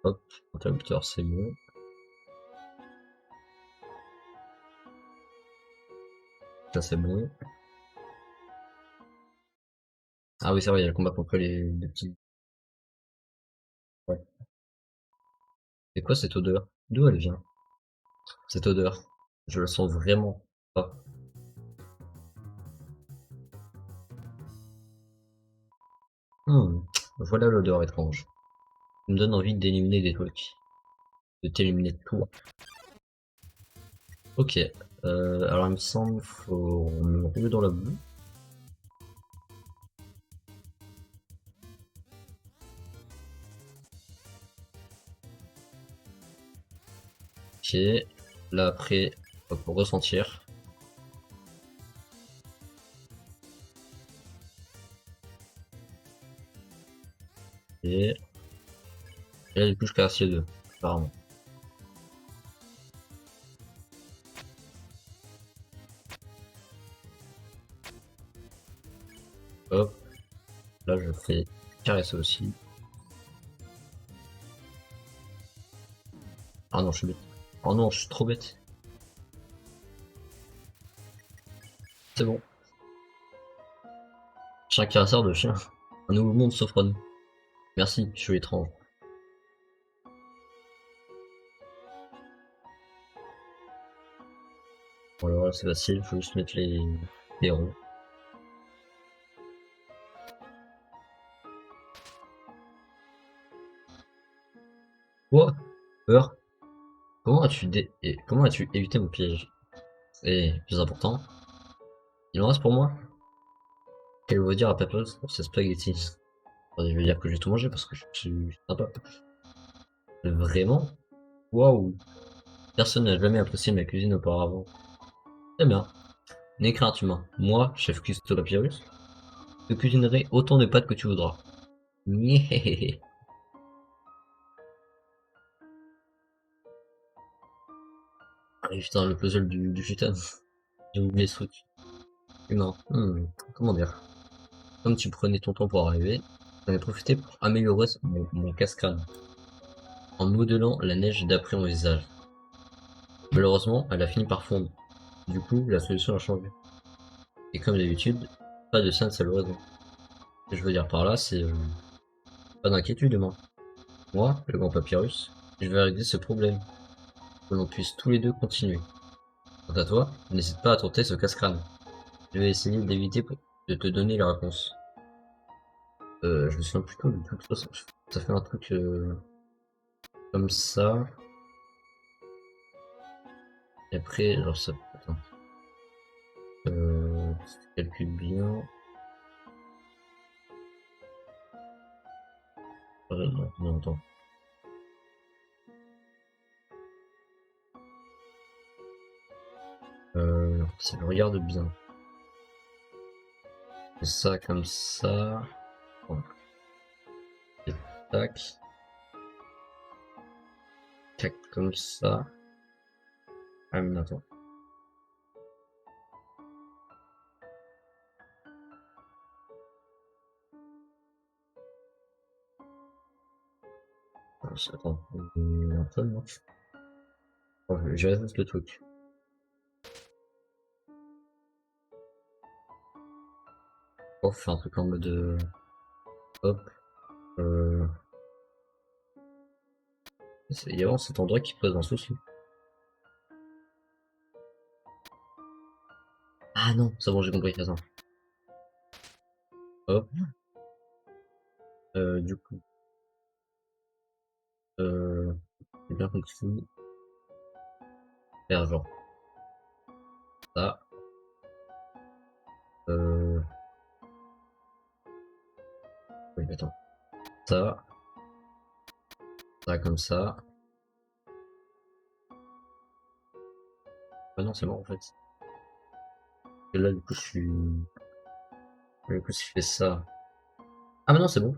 Hop, interrupteur, c'est bon. Ça, c'est bon. Ah oui, c'est vrai, il y a le combat contre les petits. Ouais. C'est quoi cette odeur? D'où elle vient? Cette odeur. Je la sens vraiment pas. Hmm, voilà l'odeur étrange. Ça me donne envie d'éliminer des trucs. De t'éliminer tout. Ok. Alors il me semble faut me rouler dans la boue. Ok. Là après, hop, pour ressentir. Et là du coup je casse les deux. Apparemment. Hop. Là je fais caresser aussi. Ah non, je suis bête. Oh non, je suis trop bête. C'est bon. Chien caresseur de chien. Un nouveau monde s'offre à nous. Merci, je suis étrange. Bon alors là c'est facile, faut juste mettre les ronds. Quoi? Peur? Comment as-tu évité mon piège? Et plus important, il en reste pour moi? Quelle veut dire à Papers pour ces spaghettis? Attendez, je vais dire que j'ai tout mangé parce que je suis sympa. Vraiment? Waouh! Personne n'a jamais apprécié ma cuisine auparavant. Très bien. N'aie crainte humain. Moi, chef cuistot Papyrus, je cuisinerai autant de pâtes que tu voudras. Nyeh. Ah putain, le puzzle du putain. J'ai oublié ce truc. Humain. Comment dire? Comme tu prenais ton temps pour arriver, j'en ai profité pour améliorer mon casse-crâne, en modelant la neige d'après mon visage. Malheureusement, elle a fini par fondre. Du coup, la solution a changé. Et comme d'habitude, pas de sainte seule raison. Ce que je veux dire par là, c'est pas d'inquiétude, moi. Moi, le grand papyrus, je vais régler ce problème, que l'on puisse tous les deux continuer. Quant à toi, n'hésite pas à tenter ce casse-crâne. Je vais essayer d'éviter de te donner la réponse. Je me souviens plutôt de toute façon. Ça fait un truc comme ça. Et après, alors ça. Attends. Si tu calcules bien. Non, non, attends. Si je regarde bien. C'est ça comme ça. Bon. Et tac. Tac comme ça. Ah mais attends. Attends. Un peu, non. Bon, je résoudre le truc. On fait un truc en mode hop. Euh, il y a vraiment cet endroit qui pose un souci. Ah non, c'est bon, j'ai compris. Attends. Hop. Du coup. J'ai bien compris. Faire genre ça. Euh, oui, attends. Ça. Ça comme ça. Ah non, c'est bon en fait. Et là, du coup, je suis. Du coup, si je fais ça. Ah, mais non, c'est bon.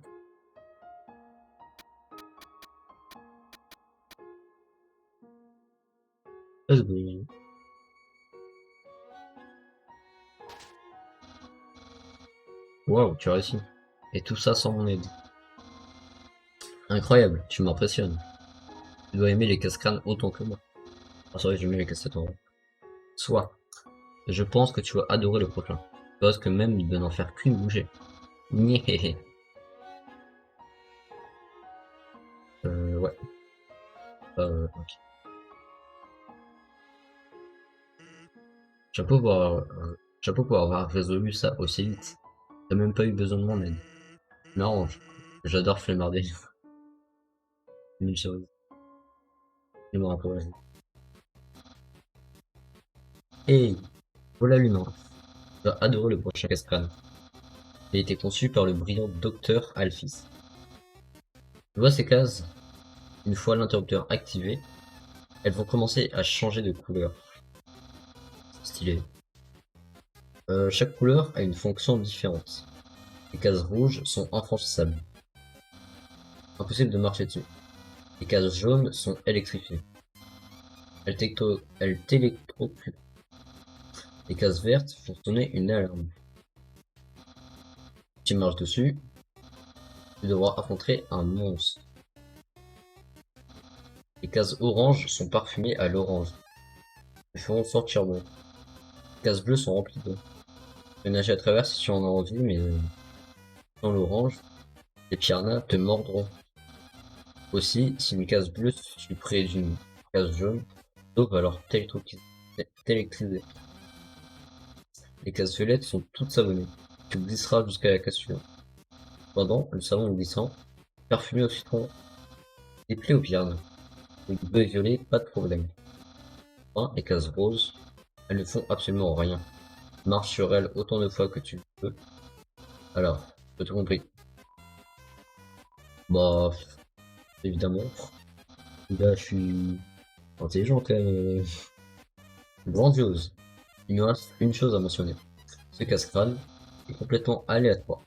Let's go. Waouh, tu as réussi. Et tout ça sans mon aide. Incroyable, tu m'impressionnes. Tu dois aimer les casse-crânes autant que moi. Ah, c'est vrai, j'aime les casse-têtes en vrai. Soit, je pense que tu vas adorer le prochain. Tu risques même de n'en faire qu'une bouger. Nyéhéhé. Ouais. Ok. Chapeau pour avoir résolu ça aussi vite. T'as même pas eu besoin de mon aide. Non, j'adore flemmarder. Une chose. Il me rappelle. Hey, voilà l'humain. Tu vas adorer le prochain casse-crâne. Il a été conçu par le brillant docteur Alphys. Tu vois ces cases? Une fois l'interrupteur activé, elles vont commencer à changer de couleur. Stylé. Chaque couleur a une fonction différente. Les cases rouges sont infranchissables. Impossible de marcher dessus. Les cases jaunes sont électrifiées. Elles t'électrocutent. Les cases vertes font sonner une alarme. Si tu marches dessus, tu devras affronter un monstre. Les cases oranges sont parfumées à l'orange. Elles feront sortir l'eau. Les cases bleues sont remplies d'eau. Tu peux nager à travers si tu en as envie, mais dans l'orange, les piranhas te mordront. Aussi, si une case bleue suit près d'une case jaune, l'eau va alors t'électriser. Les cases violettes sont toutes savonnées. Tu glisseras jusqu'à la case suivante. Cependant, le savon glissant, parfumé au citron, déplaît aux piranhas. Les bleues et violets, pas de problème. Enfin, les cases roses, elles ne font absolument rien. Marche sur elles autant de fois que tu veux. Alors, t'as tout compris. Bah, évidemment. Là, je suis intelligent quand même. Grandiose. Il nous reste une chose à mentionner. Ce casse-crâne est complètement aléatoire.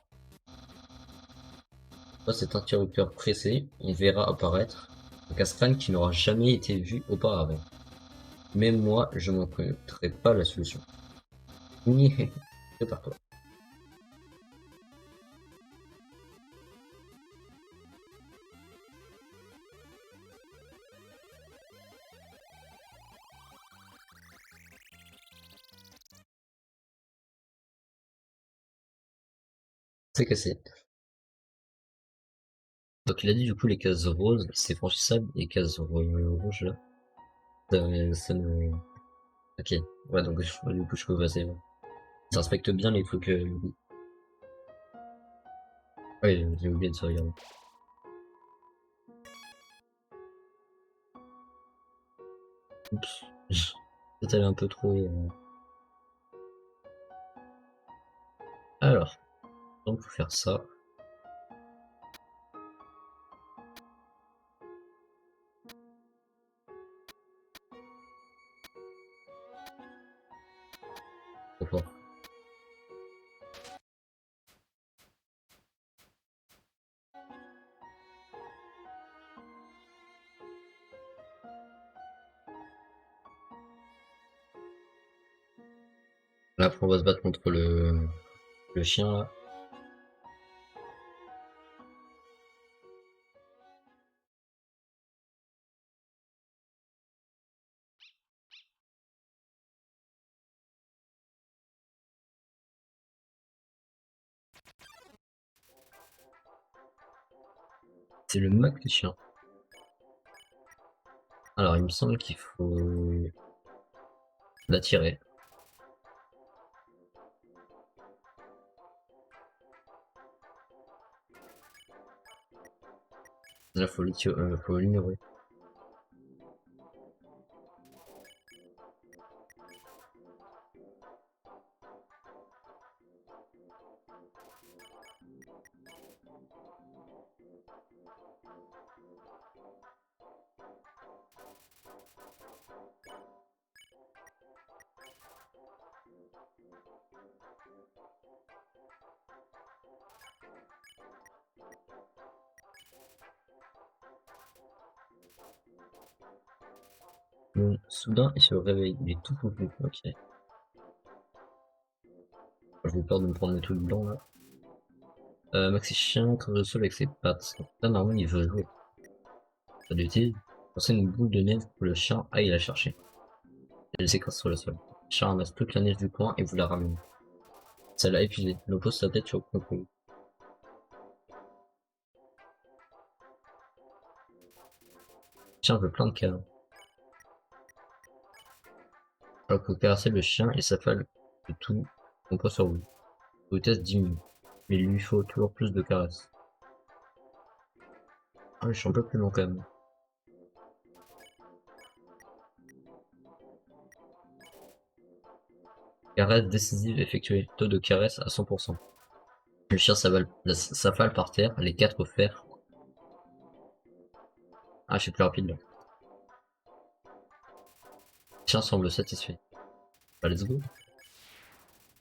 Dans cet interrupteur pressé, on verra apparaître un casse-crâne qui n'aura jamais été vu auparavant. Même moi, je n'en connaîtrai pas la solution. Prépare-toi. C'est cassé. Donc il a dit du coup les cases roses, c'est franchissable, et les cases rouges là, ça ne... Ok, ouais donc du coup je peux passer. Ouais. Ça respecte bien les trucs... Ouais, j'ai oublié de se regarder. Oups. Peut-être aller un peu trop... Alors, donc faut faire ça. Trop fort. Là après on va se battre contre le chien là. C'est le Mac le chien. Alors il me semble qu'il faut l'attirer. Là faut l'ignorer. Soudain il se réveille, il est tout confus. Ok. J'ai peur de me prendre le truc blanc là. Maxi chien creuse le sol avec ses pattes. Là normalement il veut jouer. Pas d'utilité. Lancez une boule de neige pour le chien aille la chercher. Elle s'écrase sur le sol. Le chien ramasse toute la neige du coin et vous la ramenez. Ça l'a épuisé. Il pose sa tête sur le concours. Le chien veut plein de câlins. Alors que vous caressez le chien, il s'affale de tout son poids sur vous. Vos vitesse diminue, mais il lui faut toujours plus de caresses. Ah, je suis un peu plus long quand même. Caresse décisive effectuée. Taux de caresse à 100%. Le chien s'affale par terre, les quatre fers. Ah, je suis plus rapide là. Le chien semble satisfait. Bah, let's go.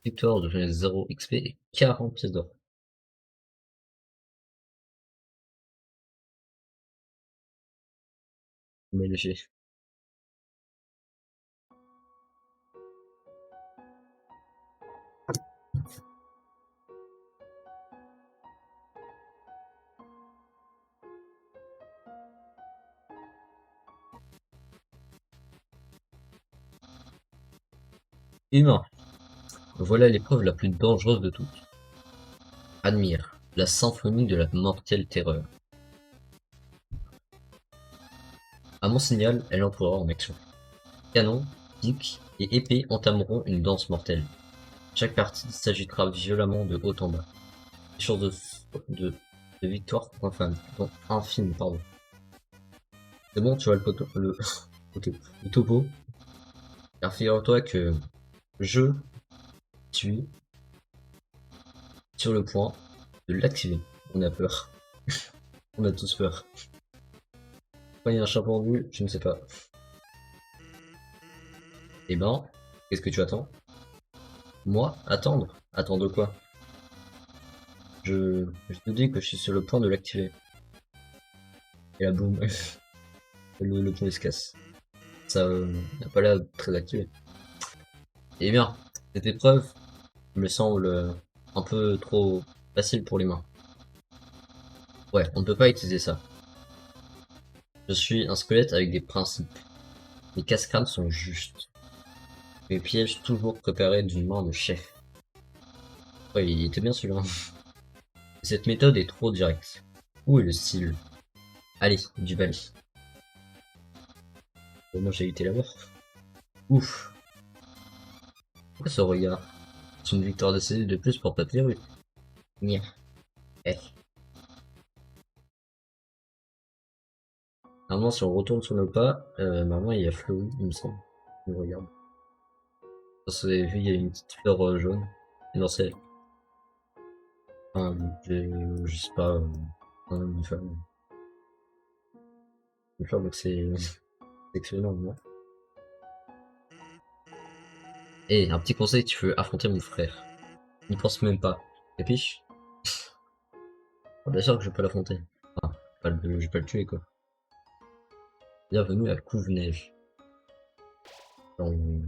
Victoire de 0 XP et 40 pièces d'or. Mais léger. Humain. Voilà l'épreuve la plus dangereuse de toutes. Admire. La symphonie de la mortelle terreur. À mon signal, elle entrera en action. Canon, pic et épée entameront une danse mortelle. Chaque partie s'agitera violemment de haut en bas. Les chances de, de victoire infime, pardon. C'est bon, tu vois le topo. Car figure-toi que je suis sur le point de l'activer. On a peur. On a tous peur. Quand il y a un chat pendu, je ne sais pas. Eh ben, qu'est-ce que tu attends? Moi? Attendre? Attendre quoi? Je te dis que je suis sur le point de l'activer. Et là, boum. Le pont il se casse. Ça n'a pas l'air très activé. Eh bien, cette épreuve me semble un peu trop facile pour les mains. Ouais, on ne peut pas utiliser ça. Je suis un squelette avec des principes. Mes cascades sont justes. Mes pièges toujours préparés d'une main de chef. Ouais, il était bien celui-là. Cette méthode est trop directe. Où est le style? Allez, du balai. Bon, moi j'ai été la mort. Ouf. Pourquoi ce regard? C'est une victoire décisive de plus pour Papyrus. Nya. Eh. Normalement, si on retourne sur nos pas, normalement il y a Flowey, il me semble. Je regarde. Parce que vous avez vu, il y a une petite fleur jaune. Et non, c'est. Enfin, je sais pas. Une fleur. Une fleur, donc c'est. C'est excellent, non? Et un petit conseil, tu veux affronter mon frère. N'y pense même pas. Capiche? Ah, bien sûr que je peux l'affronter. Enfin, je vais pas le tuer, quoi. Bienvenue à Couve-Neige. On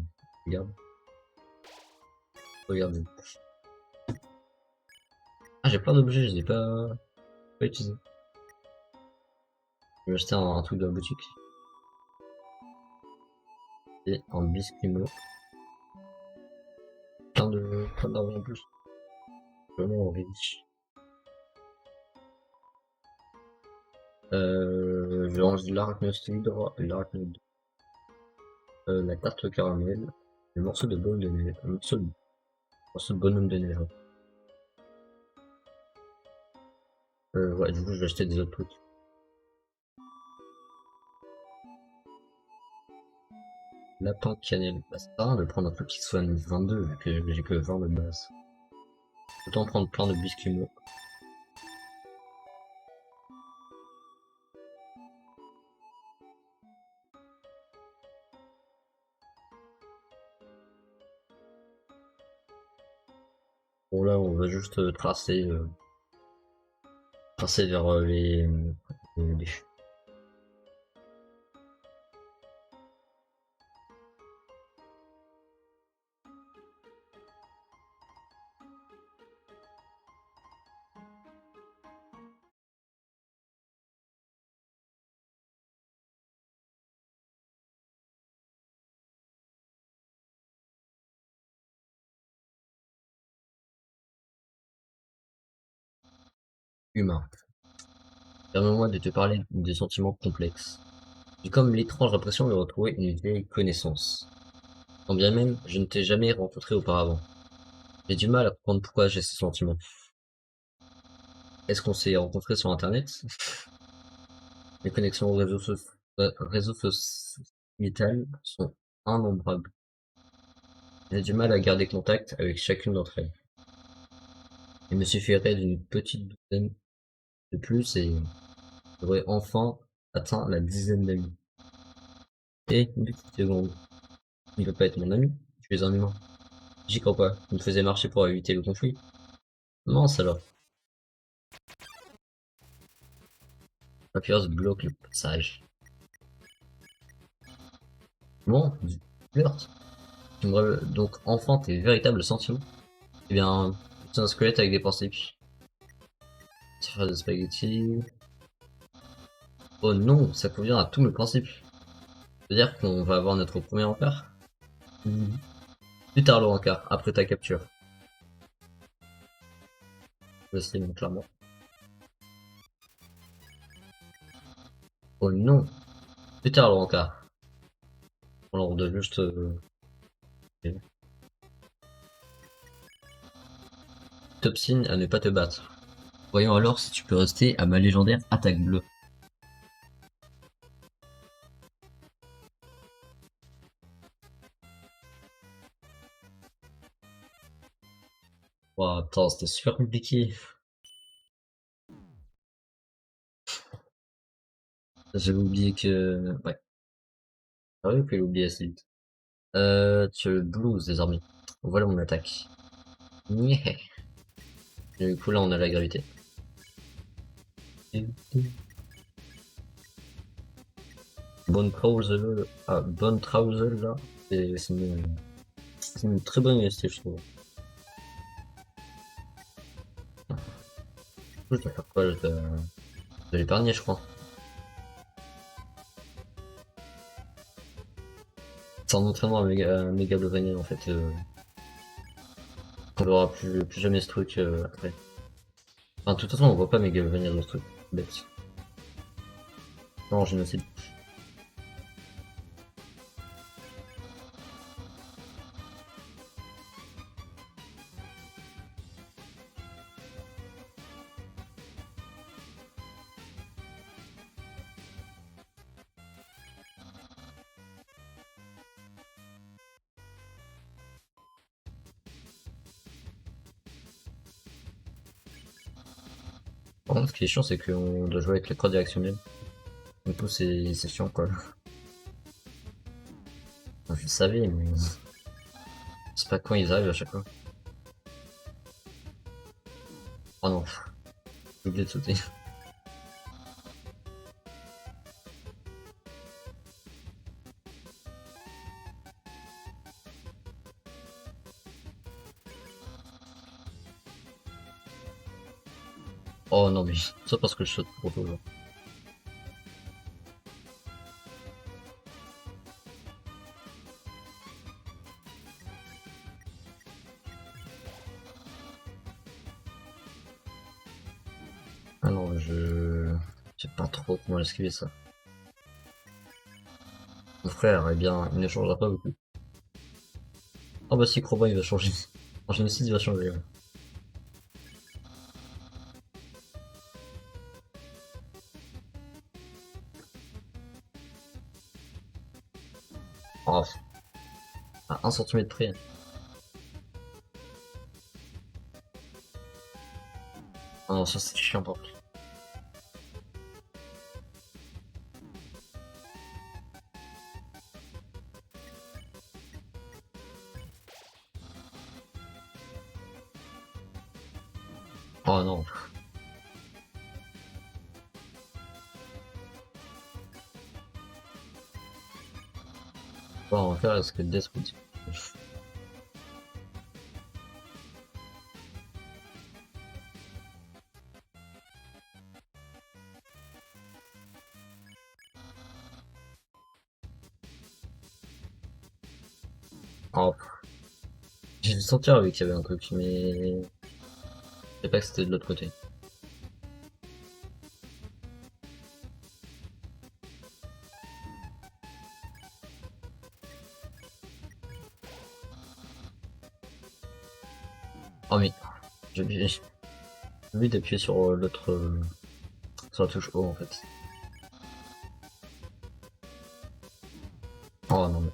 regarde. Regarde. Ah, j'ai plein d'objets, je les ai pas utilisés. Je vais acheter un truc de la boutique. Et un biscuit. Plein d'argent en plus. Vraiment riche. Je range de l'arachnocidre, la tarte caramel, le morceau de bonhomme de neige, morceau de bonhomme de neige. Ouais, du coup, je vais acheter des autres trucs. Lapin cannelle. Bah, c'est pas grave de prendre un truc qui soit 22, vu que j'ai que 20 de base. Autant prendre plein de biscuits. Bon, là, on va juste tracer vers les Humain. Permets-moi de te parler de sentiments complexes. J'ai comme l'étrange impression de retrouver une vieille connaissance. Quand bien même, je ne t'ai jamais rencontré auparavant. J'ai du mal à comprendre pourquoi j'ai ce sentiment. Est-ce qu'on s'est rencontrés sur Internet? Les connexions aux réseaux sociétals sont innombrables. J'ai du mal à garder contact avec chacune d'entre elles. Il me suffirait d'une petite douzaine de plus et j'aurais enfin atteint la dizaine d'amis. Et une petite seconde. Il ne veut pas être mon ami, tu es un humain. J'y crois pas. Il me faisait marcher pour éviter le conflit. Mince alors. Papyrus bloque le passage. Bon, flirt. Donc enfin tes véritables sentiments. Eh bien, c'est un squelette avec des pensées. Tirage de spaghetti. Oh non, ça convient à tous mes principes. C'est-à-dire qu'on va avoir notre premier encart. Mhm. Plus tard le encart, après ta capture. Voici mon clairement. Oh non, plus tard le encart. Alors on doit juste... Topsine à ne pas te battre. Voyons alors si tu peux rester à ma légendaire attaque bleue. Oh, attends, c'était super compliqué. J'avais oublié que... Ouais, j'avais que oublié assez vite. Tu as le blues désormais. Voilà mon attaque. Nyeh. Et du coup là on a la gravité. Bonne trouser, bonne trouser là. C'est une très bonne université je trouve. Du coup je dois faire quoi? De l'épargner je crois. C'est un entraînement à méga Blevania en fait. On verra plus jamais ce truc après. Enfin, de toute façon, on voit pas Megalovania dans ce truc. Bête. Non, génocide. Par contre, ce qui est chiant, c'est qu'on doit jouer avec les croix directionnelles. Du coup, c'est chiant, quoi. Enfin, je le savais, mais... C'est pas quand ils arrivent à chaque fois. Oh non, j'ai oublié de sauter. Oh non, mais... Ça parce que je saute trop tôt, genre. Ah non, je... sais pas trop comment esquiver ça. Mon frère, eh bien, il ne changera pas beaucoup. Ah bah si, Crobat, il va changer. En génocide, il va changer, ouais. Oh, à 1 centimètre près. Ah non, ça c'est chiant, par contre. Oh non. Bon, on va faire ce que Death would dire. Oh, j'ai dû sentir oui, qu'il y avait un truc, mais je sais pas que c'était de l'autre côté. Oh mais, j'ai oublié d'appuyer sur l'autre, sur la touche O en fait. Oh non mais.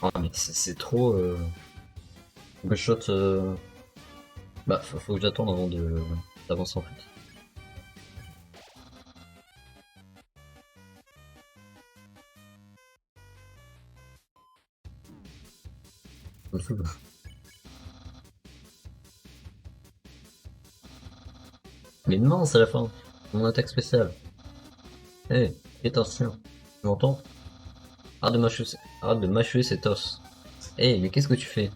Oh mais c'est trop, one shot, bah faut que j'attende avant de d'avancer en fait. Ça me saoule. Mais non, c'est la fin. Mon attaque spéciale. Eh, hey, attention. Tu m'entends? Arrête de mâcher cet os. Eh, hey, mais qu'est-ce que tu fais?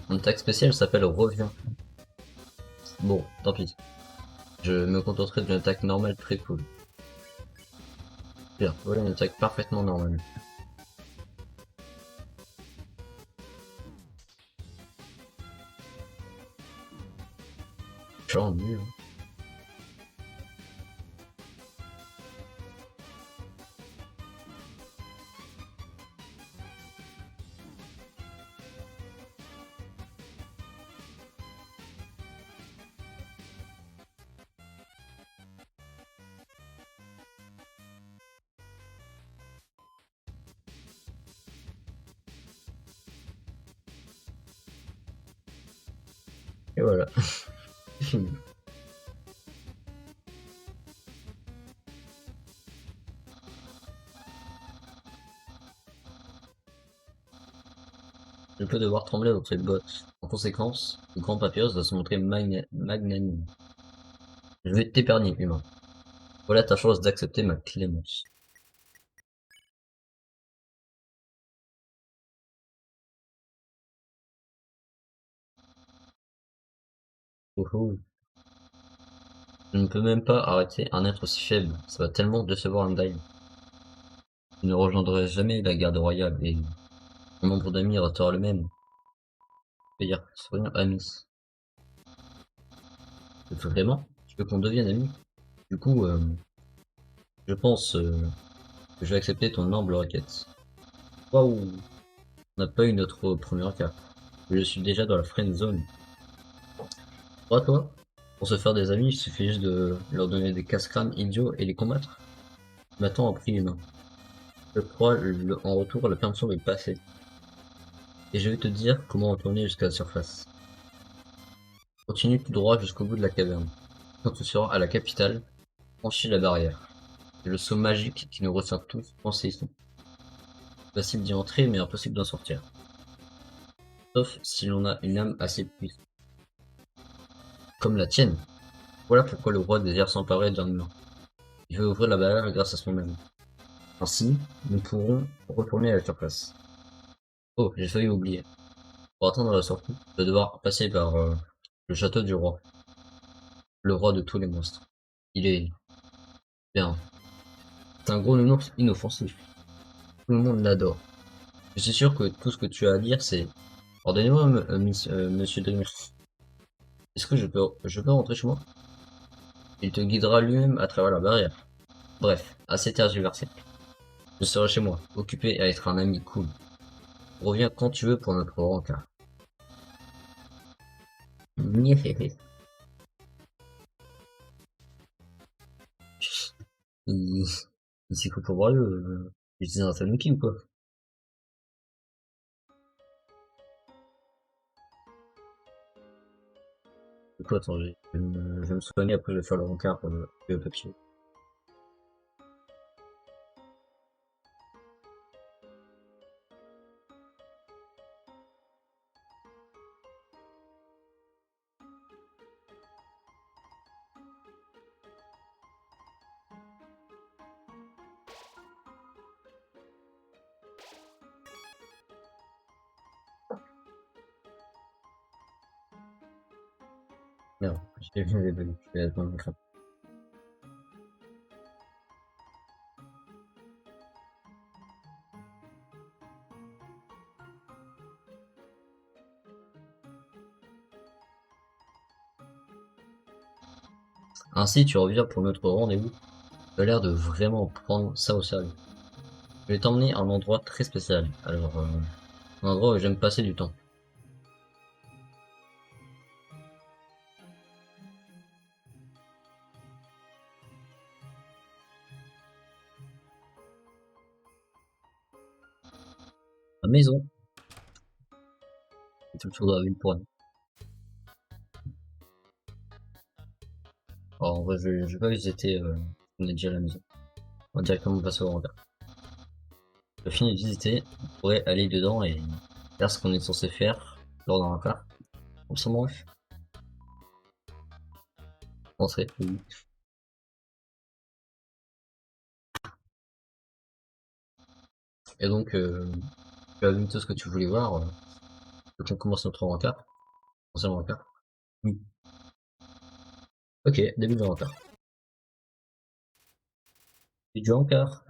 Mon attaque spéciale s'appelle Revient. Bon, tant pis. Je me contenterai d'une attaque normale très cool. Bien, voilà une attaque parfaitement normale. Je suis vraiment nul, hein. Et voilà, c'est fini. Je peux devoir trembler à votre botte. En conséquence, le grand papyrus va se montrer magnanime. Je vais t'épargner, humain. Voilà ta chance d'accepter ma clémence. Oh oh. Je ne peux même pas arrêter un être aussi faible. Ça va tellement décevoir Undyne. Je ne rejoindrai jamais la garde royale et mon nombre d'amis restera le même. C'est-à-dire, soyons amis. Vraiment? Tu veux qu'on devienne amis? Du coup, je pense que je vais accepter ton humble requête. Waouh! On n'a pas eu notre premier cas. Je suis déjà dans la friend zone. Toi? Pour se faire des amis, il suffit juste de leur donner des casse-crânes idiots et les combattre. Maintenant, en prix humain. Je crois, en retour, la permission est passée. Et je vais te dire comment retourner jusqu'à la surface. Continue tout droit jusqu'au bout de la caverne. Quand tu seras à la capitale, franchis la barrière. C'est le saut magique qui nous retient tous coincés ici. Facile d'y entrer, mais impossible d'en sortir. Sauf si l'on a une âme assez puissante. Comme la tienne. Voilà pourquoi le roi désire s'emparer d'un humain. Il veut ouvrir la barrière grâce à son âme. Ainsi, nous pourrons retourner à la surface. Oh, j'ai failli oublier. Pour atteindre la sortie, tu vas devoir passer par le château du roi. Le roi de tous les monstres. Il est bien. C'est un gros nounours inoffensif. Tout le monde l'adore. Je suis sûr que tout ce que tu as à dire, c'est pardonnez-moi, monsieur Dreamer. Est-ce que je peux rentrer chez moi? Il te guidera lui-même à travers la barrière. Bref, assez tergiversé. Je serai chez moi, occupé à être un ami cool. Reviens quand tu veux pour notre rencard. Niéhéhé. Il, il s'est cru pour Wario. Il était un Tanuki ou quoi? Du coup, attends, je vais me soigner, après je vais faire le rencard le papier. Merde, j'ai vu les bugs. Je vais attendre le crâne. Ainsi, tu reviens pour notre rendez-vous. Tu as l'air de vraiment prendre ça au sérieux. Je vais t'emmener à un endroit très spécial. Alors, un endroit où j'aime passer du temps. La maison. C'est tout le tour de la ville pour elle. Alors, en vrai, je vais pas visiter, on est déjà à la maison. On va directement passer au hangar. Je finis de visiter, on pourrait aller dedans et faire ce qu'on est censé faire lors d'un hangar. On s'en mange. Rentrer, oui. Et donc, tu as vu tout ce que tu voulais voir. Donc on commence notre rencard. Commencer le rencard. Oui. Ok, début du rencard. Début du rencard.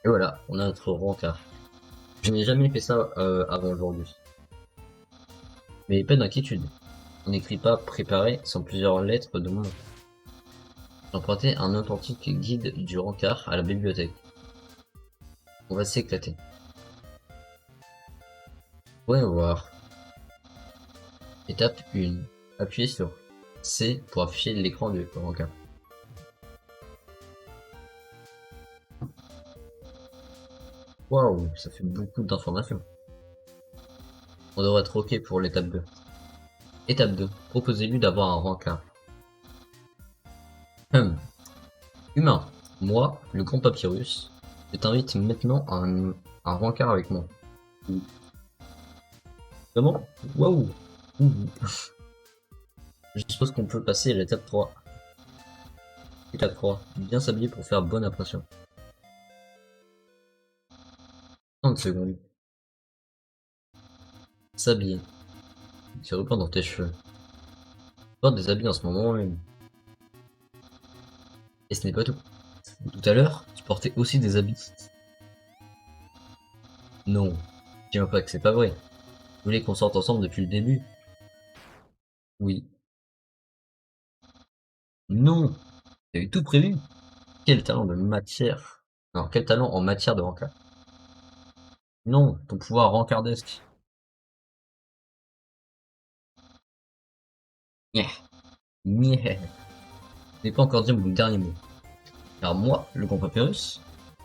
Et voilà, on a notre rencard. Je n'ai jamais fait ça avant aujourd'hui. Mais pas d'inquiétude. On n'écrit pas préparé sans plusieurs lettres de mon nom. J'ai emprunté un authentique guide du rencard à la bibliothèque. On va s'éclater. Ouais, voir. Étape 1. Appuyez sur C pour afficher l'écran du rencard. Waouh, ça fait beaucoup d'informations. On devrait être ok pour l'étape 2. Étape 2. Proposez-lui d'avoir un rencard. Humain, moi, le grand papyrus, je t'invite maintenant à un rencard avec moi. Comment? Waouh! Ouh. Je suppose qu'on peut passer à l'étape 3. Étape 3. Bien s'habiller pour faire bonne impression. 30 secondes. S'habiller. Se reprendre dans tes cheveux. Porte des habits en ce moment même. Et ce n'est pas tout. Tout à l'heure, tu portais aussi des habits. Non. Dis-moi pas que c'est pas vrai. Vous voulez qu'on sorte ensemble depuis le début? Oui. Non! T'avais tout prévu? Quel talent de matière. Non, quel talent en matière de rencard. Non, ton pouvoir rencardesque. Nyeh. Nyeh. Je n'ai pas encore dit mon dernier mot. Car moi, le grand papyrus,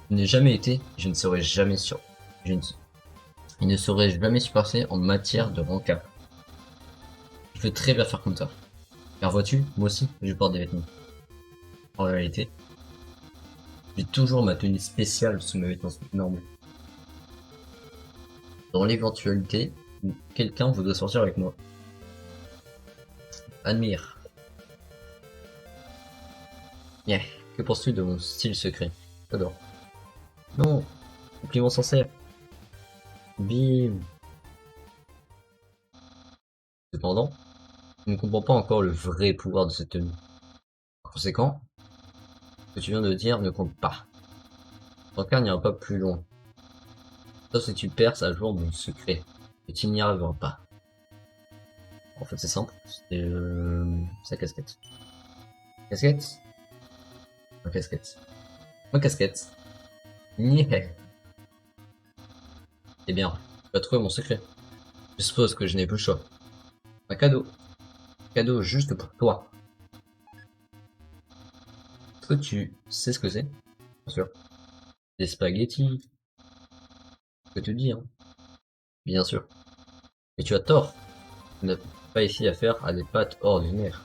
je n'ai jamais été, je ne serai jamais sûr. Je ne, il ne serait jamais surpassé en matière de rencard. Je peux très bien faire comme ça. Car vois-tu, moi aussi, je porte des vêtements. En réalité, j'ai toujours ma tenue spéciale sous mes vêtements normaux. Dans l'éventualité où quelqu'un voudrait sortir avec moi. Admire. Yeah. Que penses-tu de mon style secret? J'adore. Non. Compliment sincère. Bim. Cependant, je ne comprends pas encore le vrai pouvoir de cette tenue. Par conséquent, ce que tu viens de dire ne compte pas. Ton cas n'ira pas plus loin. Sauf si tu perces à jour mon secret. Et tu n'y arriveras pas. En fait, c'est simple. C'est sa casquette. Casquette? Ma casquette. Ma casquette. Yeah. Eh bien, tu vas trouver mon secret. Je suppose que je n'ai plus le choix. Un cadeau. Cadeau juste pour toi. Est-ce que tu sais ce que c'est? Bien sûr. Des spaghettis. Je peux te dire. Bien sûr. Mais tu as tort. Tu n'as pas ici affaire à des pâtes ordinaires.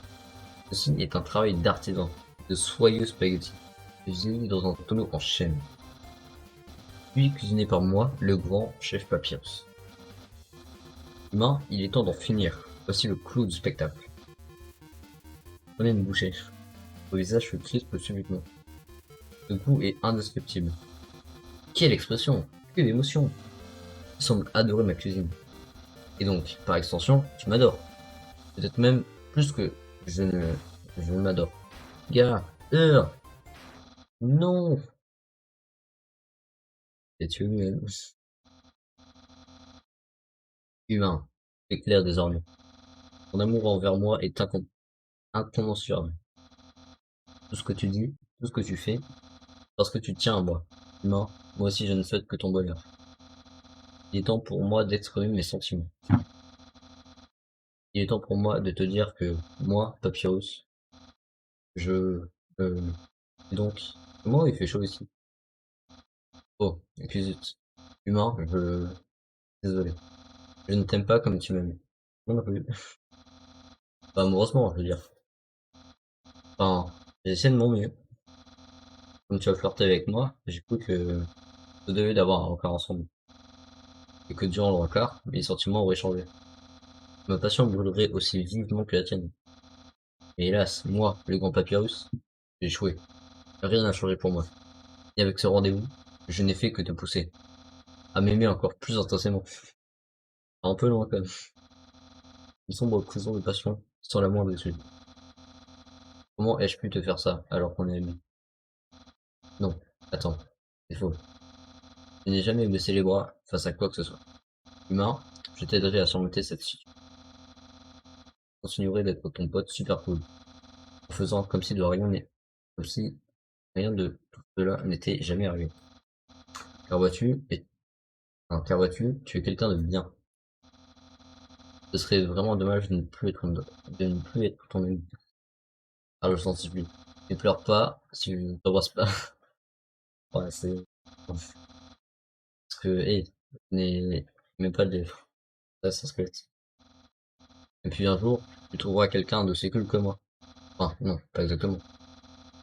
Ceci est un travail d'artisan. De soyeux spaghettis. Cuisinés dans un tonneau en chêne. Puis cuisiné par moi, le grand chef Papyrus. Humain, il est temps d'en finir. Voici le clou du spectacle. Prenez une bouchée. Vos visages se crispent subitement. Le goût est indescriptible. Quelle expression! Quelle émotion! Tu sembles adorer ma cuisine. Et donc, par extension, tu m'adores. Peut-être même plus que je ne, je ne m'adore. Gars, non! Et tu es humain. C'est clair désormais. Ton amour envers moi est incommensurable. Tout ce que tu dis, tout ce que tu fais, parce que tu tiens à moi. Non, moi aussi je ne souhaite que ton bonheur. Il est temps pour moi d'exprimer mes sentiments. Il est temps pour moi de te dire que moi, Papyrus, je... Euh, donc, moi il fait chaud ici. Oh, et puis zut. Humain, Désolé. Je ne t'aime pas comme tu m'aimes. Moi non plus. Pas amoureusement, je veux dire. Enfin, j'essaie de mon mieux. Comme tu as flirté avec moi, j'ai cru que vous deviez d'avoir un rencard ensemble. Et que durant le rencard, mes sentiments auraient changé. Ma passion brûlerait aussi vivement que la tienne. Mais hélas, moi, le grand papyrus, j'ai échoué. Rien n'a changé pour moi. Et avec ce rendez-vous, je n'ai fait que te pousser. À m'aimer encore plus intensément. Un peu loin quand même. Une sombre prison de passion, sans la moindre issue. Comment ai-je pu te faire ça, alors qu'on est amis? Non, attends, c'est faux. Je n'ai jamais baissé les bras face à quoi que ce soit. Humain, je t'aiderai à surmonter cette situation. Je continuerai d'être ton pote super cool, en faisant comme si de rien n'est, comme si rien de tout cela n'était jamais arrivé. Car vois-tu, car vois-tu, tu es quelqu'un de bien. Ce serait vraiment dommage de ne plus être ton ami. Ah, je sens plus. Ne pleure pas si je ne t'embrasse pas. Ouais, c'est, parce que, hey, n'est même pas de, ça, c'est squelette. Et puis un jour, tu trouveras quelqu'un d'aussi cool que moi. Enfin, non, pas exactement.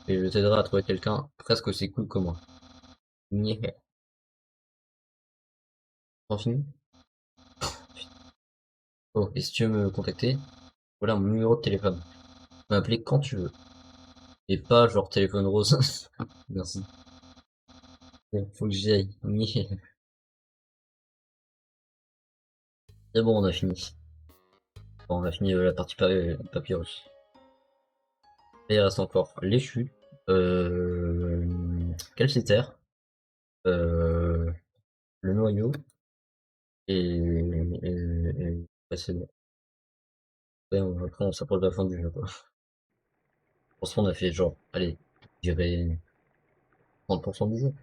Et je t'aiderai à trouver quelqu'un presque aussi cool que moi. Nyeh. T'en finis? Oh, et si tu veux me contacter, voilà mon numéro de téléphone. Tu peux m'appeler quand tu veux. Et pas genre téléphone rose. Merci. Bon, faut que j'y aille. Nyeh. C'est bon, on a fini. Bon, on a fini la partie papyrus. Et il reste encore l'échu, calcitaire, euh, le noyau, ouais, c'est bon. Ouais, après, on s'approche de la fin du jeu, quoi. Pour ce on a fait genre, allez, je dirais 30% du jeu.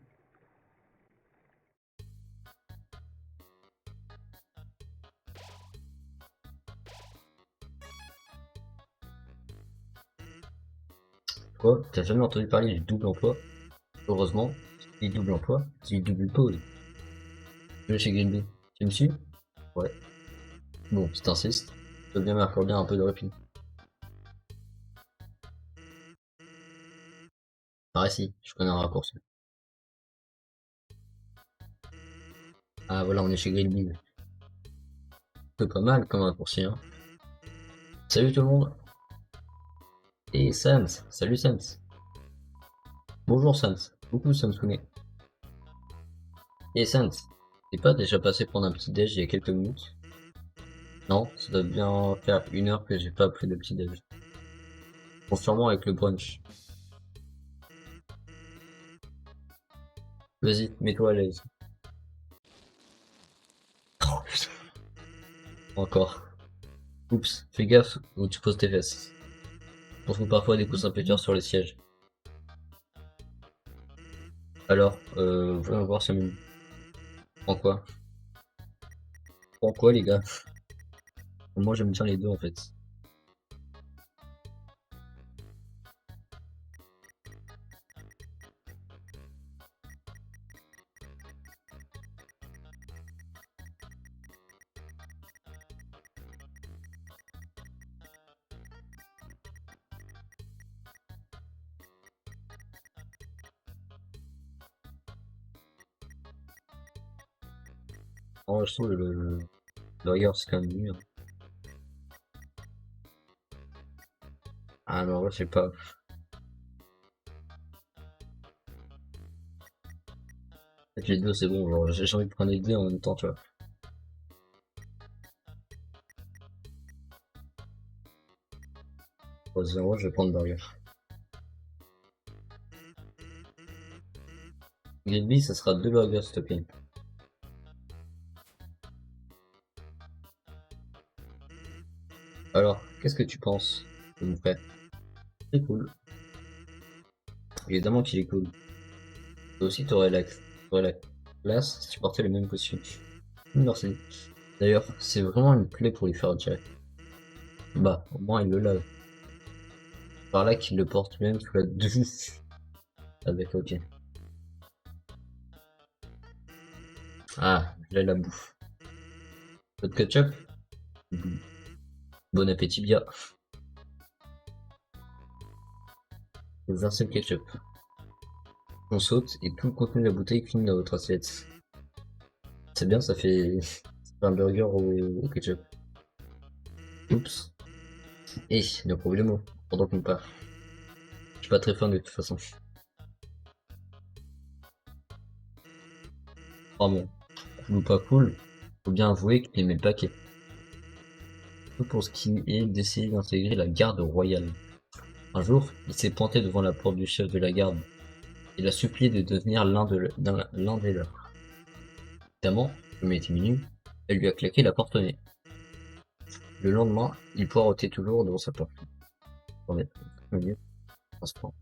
Quoi? T'as jamais entendu parler du double emploi? Heureusement, si double emploi, c'est double pause. Je vais chez Greenby. Tu me suis? Ouais. Bon, si t'insistes, tu peux bien m'accorder un peu de répit. Ah si, je connais un raccourci. Ah voilà, on est chez Greenby. C'est pas mal comme raccourci, hein. Salut tout le monde. Et Sans, salut Sans. Bonjour Sans. Coucou Samsung. Et Sans, t'es pas déjà passé prendre un petit déj il y a quelques minutes? Non, ça doit bien faire 1 heure que j'ai pas pris de petit déj. Bon, sûrement avec le brunch. Vas-y, mets-toi à l'aise. Oh, putain. Encore. Oups, fais gaffe où tu poses tes fesses. On trouve parfois des coussins péteurs sur les sièges. Alors, voyons voir ce menu. En quoi? En quoi les gars? Moi j'aime bien les deux en fait. Oh, je trouve le burger c'est quand même mieux, hein. Ah non, je sais pas. Avec les deux c'est bon, genre j'ai envie de prendre les deux en même temps, tu vois. Bon, moi je vais prendre burger. Grilled ça sera 2 burgers s'il te plaît. Alors, qu'est-ce que tu penses de mon frère? C'est cool. Évidemment qu'il est cool. Toi aussi, t'aurais la classe si tu portais le même costume. Merci. D'ailleurs, c'est vraiment une plaie pour lui faire direct. Bah, au moins il le lave. Par là qu'il le porte même sous la douche. Avec ok. Ah, là la bouffe. Peu de ketchup? Bon appétit bien. Versez le ketchup. On saute et tout le contenu de la bouteille finit dans votre assiette. C'est bien, ça fait un burger au ketchup. Oups. Eh, no problemo. Pendant qu'on part. Je suis pas très fan de toute façon. Oh bon. Cool ou pas cool, faut bien avouer qu'il aimait le paquet. Tout pour ce qui est d'essayer d'intégrer la garde royale. Un jour, il s'est pointé devant la porte du chef de la garde. Il a supplié de devenir l'un des leurs. Évidemment, comme il était minuit, elle lui a claqué la porte au nez. Le lendemain, il poireautait toujours devant sa porte. Attendez, une minute, un instant.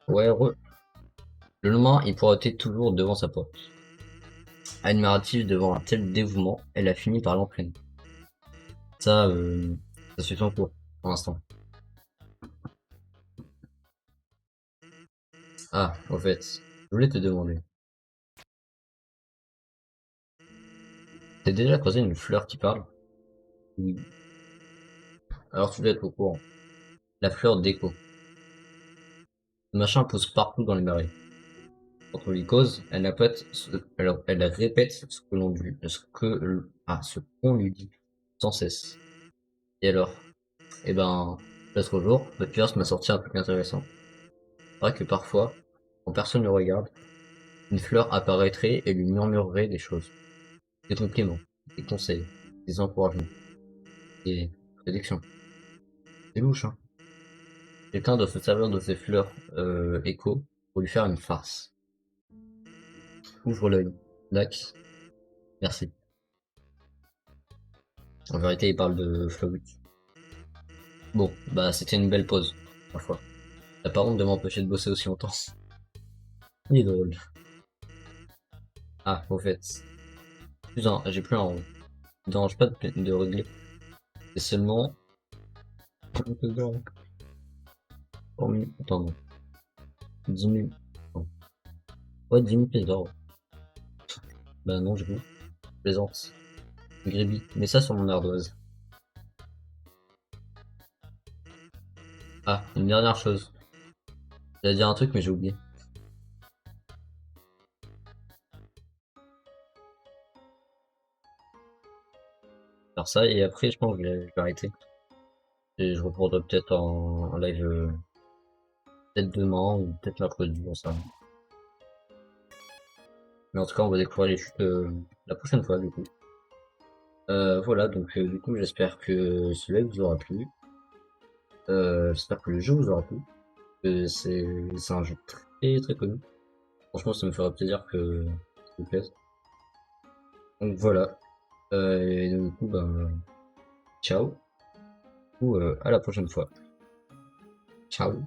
Ouais, Le lendemain, il poireautait toujours devant sa porte. Admirative devant un tel dévouement, elle a fini par l'entraîner. Ça, ça suit son cours, pour l'instant. Ah, au fait, je voulais te demander. T'as déjà croisé une fleur qui parle? Oui. Alors tu dois être au courant. La fleur d'écho. Ce machin pousse partout dans les marais. Quand on lui cause, elle répète ce que l'on lui, ce qu'on lui dit, sans cesse. Et alors? Eh ben, l'autre jour, notre Pierce m'a sorti un truc intéressant. C'est vrai que parfois, quand personne ne regarde, une fleur apparaîtrait et lui murmurerait des choses. Des compliments, des conseils, des encouragements, des prédictions. C'est louche, hein? Quelqu'un doit se servir de ces fleurs, écho pour lui faire une farce. Ouvre l'œil. Dax. Merci. En vérité, il parle de Flowik. Bon, bah c'était une belle pause, ma foi. T'as pas honte de m'empêcher de bosser aussi longtemps. Il est drôle. Ah, au fait. Putain, j'ai plus un rond. Ne dérange pas de régler. C'est seulement... Attends, non. 10 000... Non. Ouais, 10 000 pièces d'or. Bah non, du coup. Plaisante. Gréby. Mets ça sur mon ardoise. Ah, une dernière chose. J'allais dire un truc, mais j'ai oublié. Faire ça, et après, je pense que je vais arrêter. Et je reprendrai peut-être en live, peut-être demain, ou peut-être mercredi, on sait rien. Mais en tout cas, on va découvrir les chutes la prochaine fois, du coup. Voilà, donc du coup, j'espère que ce live vous aura plu. J'espère que le jeu vous aura plu. C'est un jeu très très connu. Franchement, ça me ferait plaisir que ça vous plaise. Donc voilà. Et du coup, ben, ciao. Ou à la prochaine fois. Ciao.